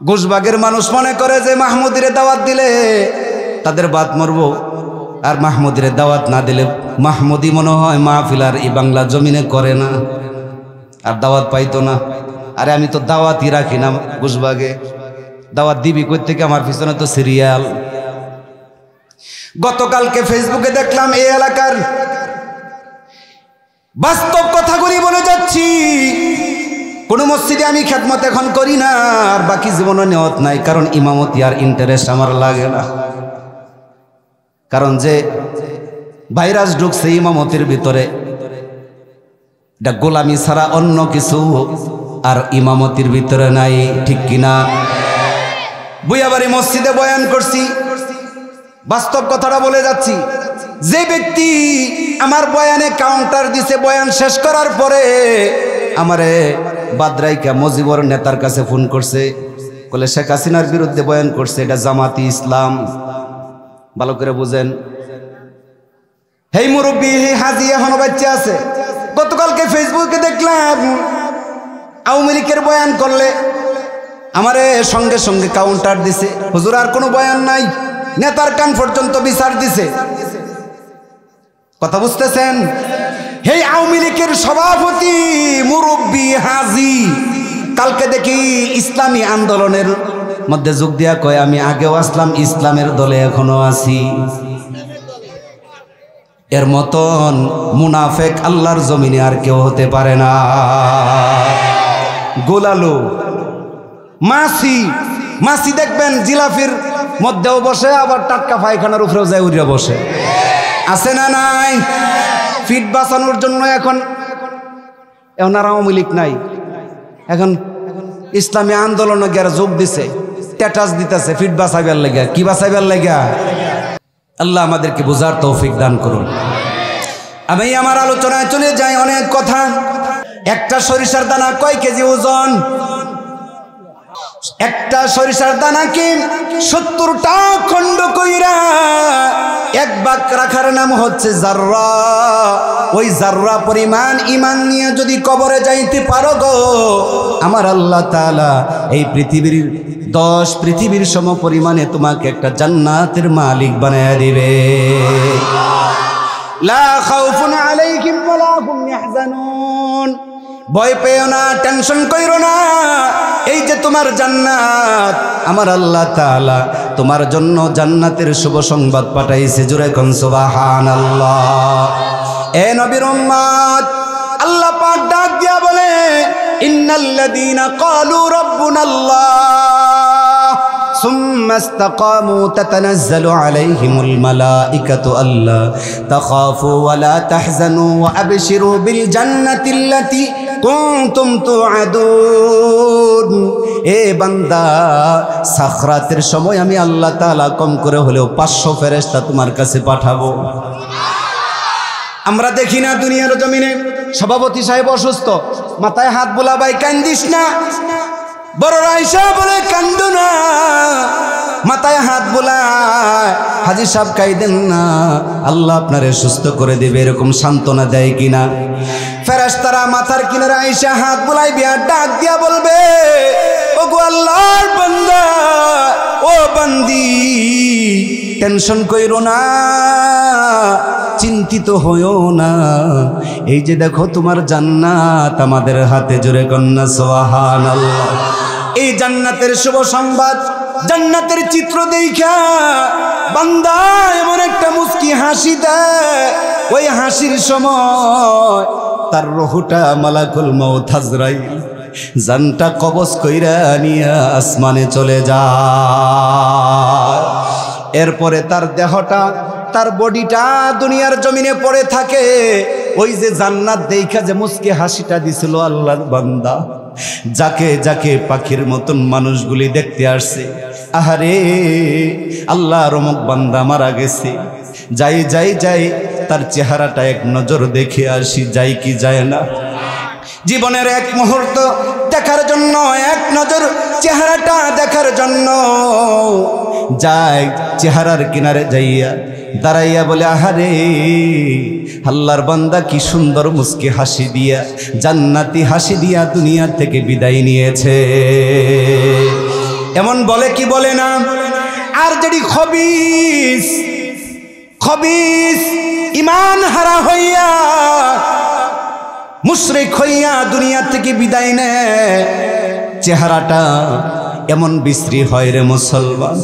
গুশবাগের মানুষ মনে করে যে মাহমুদিরে দাওয়াত দিলে তাদের বাত মরবো, আর মাহমুদিরে দাওয়াত না দিলে মাহমুদি মনে হয় মাহফিল আর এই বাংলা জমিনে করে না, আর দাওয়াত পাইতো না। আরে আমি তো দাওয়াতই রাখি না গুশবাগে, দাওয়াত দিবি কই থেকে? আমার পিছনে তো সিরিয়াল। গতকালকে ফেসবুকে দেখলাম এই এলাকার বাস্তব কথাগুলি বলে যাচ্ছি। কোন মসজিদে আমি খেদমত এখন করি না, আর বাকি জীবনে নিয়ত নাই, কারণ ইমামতি আর ইন্টারেস্ট আমার লাগে না। কারণ যে ভাইরাস ঢুকছে ইমামতির ভিতরে, এটা গোলামি ছাড়া অন্য কিছু আর ইমামতির ভিতরে নাই, ঠিক কিনা? বুয়াবাড়ি মসজিদে বয়ান করছি, বাস্তব কথাটা বলে যাচ্ছি। যে ব্যক্তি আমার বয়ানে কাউন্টার দিছে, বয়ান শেষ করার পরে আমারে বাদরাইকা মজিবর নেতার কাছে ফোন করছে, বলে শেখ হাসিনার বিরুদ্ধে বয়ান করছে, এটা জামাতি ইসলাম। ভালো করে বুঝেন। হেই মুরব্বী, হে হাজি এখনো বাচ্চা আছে। গতকালকে ফেসবুকে দেখলাম আওয়ামী লীগের বয়ান করলে আমারে সঙ্গে সঙ্গে কাউন্টার দিছে, হুজুর আর কোনো বয়ান নাই, নেতার কান পর্যন্ত বিচার দিছে। কথা বুঝতেছেন? হেই আওয়ামী লীগের সভাপতি মুরব্বী হাজি কালকে দেখি ইসলামী আন্দোলনের মধ্যে যোগ দিয়া কয় আমি আগেও আসলাম, ইসলামের দলে এখনো আছি। এর মতন মুনাফেক আল্লাহর জমিনে আর কেউ হতে পারে না। গোলালো মাসি, মাসি দেখবেন জিলাফির মধ্যেও বসে, আবার টাটকা পায়খানার উপরেও যায় উড়ে বসে, আছে না নাই? ফিট বাঁচানোর জন্য এখন আর আওয়ামী লীগ নাই, এখন ইসলামী আন্দোলন গিয়ে যোগ দিছে, স্ট্যাটাস দিতেছে ফিট বাঁচাইবার লেগা। কি বাঁচাইবার লেগা? আল্লাহ আমাদেরকে বোঝার তৌফিক দান করুন। আমি আমার আলোচনায় চলে যাই, অনেক কথা। একটা সরিষার দানা কয় কেজি ওজন? একটা সরিষার দানাকে 70টা খণ্ড কইরা এক ভাগ রাখার নাম হচ্ছে জাররা। ওই জাররা পরিমাণ ঈমান নিয়ে যদি কবরে যাইতে পারো গো, আমার আল্লাহ তাআলা এই পৃথিবীর 10 পৃথিবীর সম পরিমাণে তোমাকে একটা জান্নাতের মালিক বানায়া দিবে। লা খাউফুন আলাইহিম ওয়ালা হুম ইয়াহজানুন। ভয় পেও না, টেনশন কইরো না। এই যে তোমার জান্নাত, আমার আল্লাহ তাআলা তোমার জন্য জান্নাতের শুভ সংবাদ পাঠাইছে। জোরে কোন সুবহানাল্লাহ। এ নবীর উম্মত, আল্লাহ পাক ডাক দিয়া বলে ইন্নাল্লাযীনা ক্বালু রাব্বুনাল্লাহ সুম্মা ইসতাকামু তাতানাজ্জালু আলাইহিমুল মালাইকাতু আল্লা তাখাফু ওয়া লা তাহজানু ওয়া আবশিরু বিল জান্নাতিল্লাতী কুনতুম তুআদুন। এ বান্দা, সাখরাতের সময় আমি আল্লাহ তাআলা কম করে হলেও 500 ফেরেশতা তোমার কাছে পাঠাবো। আমরা দেখি না দুনিয়ার জমিনে সভাপতি সাহেব অসুস্থ, মাথায় হাত বুলাবাই, কান্দিস না, বড় আয়েশা বলে কান্দো না, মাথায় হাত বোলায়, হাজী সাহেব কাইদেন না, আল্লাহ আপনারে সুস্থ করে দেবে, এরকম সান্ত্বনা দেয় কিনা? ফেরেশতারা মাথার কিনারে আয়েশা হাত বোলাই বিয়ার ডাক দিয়া বলবে, ও গো আল্লাহর বান্দা, ও বান্দি, টেনশন কইরো না, চিন্তিত হইও না, এই যে দেখো তোমার জান্নাত আমাদের হাতে, জোরে কন্যা সুবহানাল্লাহ। এই জান্নাতের শুভ সংবাদ, জান্নাতের চিত্র দেখা বান্দা এমন একটা মুস্কি হাসি দেয়, ওই হাসির সময় তার রূহটা মালাকুল মউত আজরাইল জানটা কবজ কইরা নিয়া আসমানে চলে যায়। এরপরে তার দেহটা, তার বডিটা দুনিয়ার জমিনে পড়ে থাকে। ওই যে জান্নাত দেখা যে মুস্কি হাসিটা দিছিল আল্লাহর বান্দা, যাকে যাকে পাখির মতন মানুষগুলি দেখতে আসছে, আহারে আল্লাহর অমুক বান্দা মারা গেছে, যাই যাই যাই তার চেহারাটা এক নজর দেখে আসি, যাই কি যায় না? জীবনের এক মুহূর্ত দেখার জন্য, এক নজর চেহারাটা দেখার জন্য যায়, চেহারার কিনারে যাইয়া দাঁড়াইয়া বলে, আহারে আল্লাহর বান্দা কি সুন্দর মুস্কি হাসি দিয়া, জান্নাতি হাসি দিয়া দুনিয়া থেকে বিদায় নিয়েছে। এমন বলে কি বলে না? আর যদি খবিস খবিস ইমান হারা হইয়া, মুশরিক হইয়া দুনিয়া থেকে বিদায় নেয়, চেহারাটা এমন বিশ্রী হয় রে মুসলমান।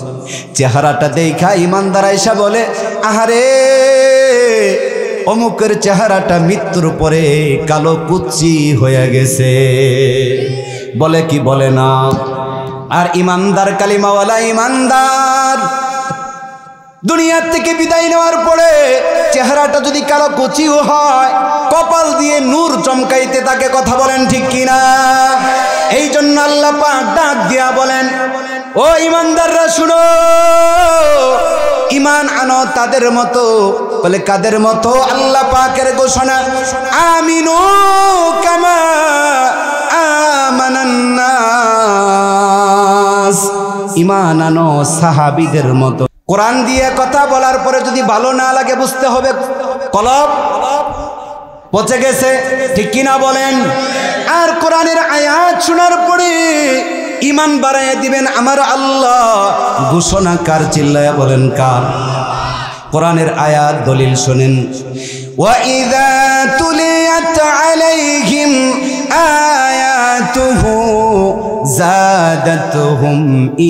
চেহারাটা দেখা ইমানদার আয়েশা বলে, আহারে অমুকের চেহারাটা মৃত্যুর পরে কালো কুচি হয়ে গেছে। বলে কি বলে না? আর ইমানদার, কালিমাওয়ালা ইমানদার দুনিয়া থেকে বিদায় নেওয়ার পরে চেহারাটা যদি কালো কুচিও হয়, কপাল দিয়ে নূর চমকাইতে তাকে, কথা বলেন ঠিক কিনা? এই জন্য আল্লাহ পাক ডাক দিয়া বলেন, ও ইমানদাররা শুনো, ইমান আনো তাদের মতো। বলে কাদের মতো? আল্লাহ পাকের ঘোষণা, আমিনু কামা আমানান নাস, ইমান আনো সাহাবীদের মতো। কোরআন দিয়ে কথা বলার পরে যদি ভালো না লাগে, বুঝতে হবে কলব পচে গেছে, ঠিক কিনা বলেন? আর কোরআনের আয়াত শোনার পরে ইমান বাড়াইয়া দিবেন আমার আল্লাহ। ঘোষণা কার? চিল্লায়া বলেন কার? কোরআনের আয়াত দলিল শুনেন। ওয়াইযা তুলিয়াত আলাইহিম আয়াতুহু জাদাতুহুম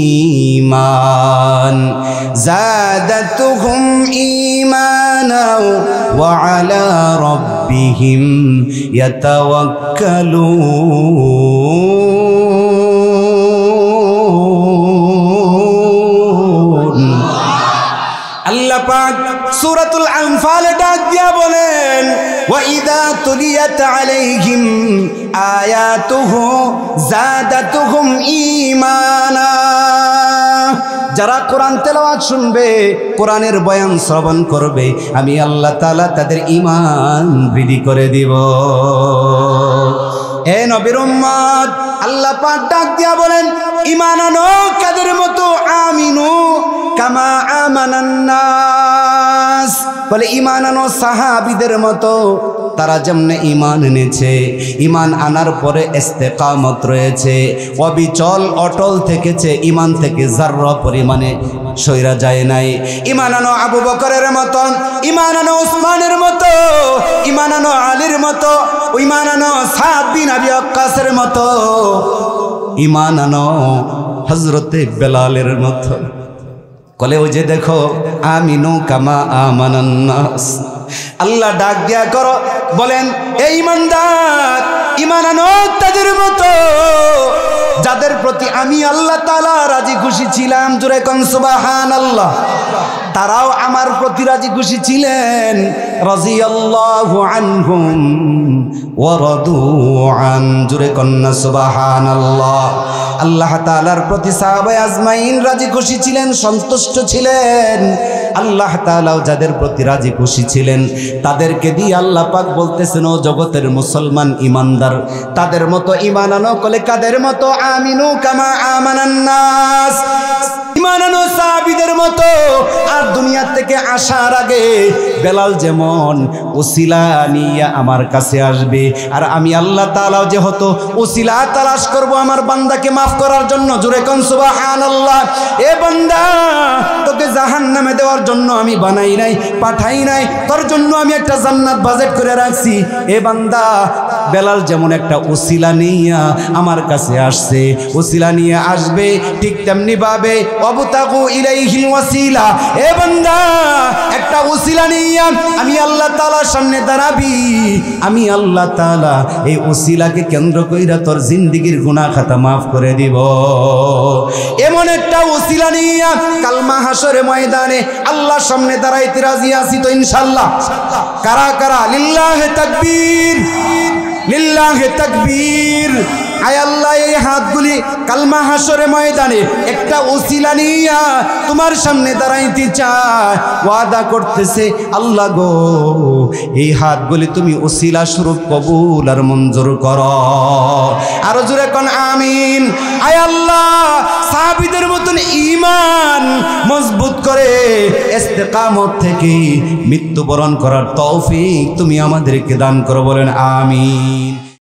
ঈমান, জাদাতুহুম ঈমানা ওয়া আলা রাব্বিহিম ইয়াতাওয়াক্কালুন। আল্লাহ পাক সূরাতুল আনফালে ডাক দিয়া বলেন, ওয়াইযা তুলিয়াত আলাইহিম আয়াতুহু জাদাতুহুম ঈমানা। যারা কোরআন তেলাওয়াত শুনবে, কোরআনের বয়ান শ্রবণ করবে, আমি আল্লাহ তাআলা তাদের ঈমান বৃদ্ধি করে দিব। এ নবীর উম্মত, আল্লাহ পাক ডাক দিয়া বলেন, ঈমান আনো কাদের মতো? আমিনু কামা আমানান নাস। বলে ঈমান আনো সাহাবীদের মতো, তারা যেমনে ঈমান এনেছে, ঈমান আনার পরে ইস্তেকামত রয়েছে, অবিচল অটল থেকেছে, ঈমান থেকে যাররা পরিমাণে সইরা যায় নাই। ঈমান আনো আবু বকরের মতো, ঈমান আনো উসমানের মতো, ঈমান আনো আলীর মতো, ঈমান আনো সাদ বিন আবি ওয়াক্কাসের মতো, ঈমান আনো হযরতে বেলালের মতো। কলে ওই যে দেখো, আমিনু কামা আমানান নাস। আল্লাহ ডাক দিয়া করো, বলেন এই ইমানদার, ঈমান আনো তাদের মতো যাদের প্রতি আমি আল্লাহ তাআলা রাজি খুশি ছিলাম। জোরে কোন সুবহানাল্লাহ। তারাও আমার প্রতি রাজি খুশি ছিলেন। রাদিয়াল্লাহু আনহুম ওয়া রাদু আন। জোরে কোন সুবহানাল্লাহ। আল্লাহ তাআলার প্রতি সাহাবায়ে আজমাইন রাজি খুশি ছিলেন, সন্তুষ্ট ছিলেন। আল্লাহ তাআলাও যাদের প্রতি রাজি খুশি ছিলেন তাদেরকে দিয়ে আল্লাহ পাক বলতেছেন, ও জগতের মুসলমান ইমানদার, তাদের মতো ঈমান আনো। কলে কাদের মতো? আমিনু কামা আমানান নাস, ঈমান আনো সাহাবীদের মতো। আর দুনিয়া থেকে আসার আগে বেলাল যেমন ওসিলা নিয়ে আমার কাছে আসবে, আর আমি আল্লাহ তাআলাও যেহেতু ওসিলা তালাশ করব আমার বান্দাকে মাফ করার জন্য। জোরে কোন সুবহানাল্লাহ। এ বান্দা, তোকে জাহান্নামে দেওয়ার জন্য আমি বানাই নাই, পাঠাই নাই, তোর জন্য আমি একটা জান্নাত বাজেট করে রাখছি। এ বান্দা, বেলাল যেমন একটা ওসিলা নিয়ে আমার কাছে আসছে, ওসিলা নিয়ে আসবে, ঠিক তেমনি ভাবে ওয়াবতাগু ইলাইহিল ওয়াসিলা। এ বান্দা, একটা ওসিলা নিয়ে আমি আল্লাহ তাআলার সামনে দাঁড়াবি। আমি আল্লাহ তাআলা এই ওসিলাকে কেন্দ্র কইরা তোর জিন্দেগীর গুনাহ খাতা মাফ করে দিব। এমন একটা ওসিলা নিয়ে কাল মাহশরে ময়দানে আল্লাহর সামনে দাঁড়াইতে রাজি আছি তো ইনশাআল্লাহ? কারা কারা? লিল্লাহে তাকবীর, লিল্লাহে তাকবীর। আয় আল্লাহ, এই হাতগুলি কালমা হাসরে ময়দানে একটা ওসিলা নিয়া তোমার সামনে দাঁড়াইতে চায়, ওয়াদা করতেছে, আল্লাহ গো, এই হাতগুলি তুমি ওসিলা স্বরূপ কবুল আর মঞ্জুর করো। আরো জোরে কোন আমিন। আয় আল্লাহ, সাহাবীদের মতন ঈমান মজবুত করে ইস্তেকামত থেকে মৃত্যুবরণ করার তৌফিক তুমি আমাদেরকে দান করো। বলেন আমিন।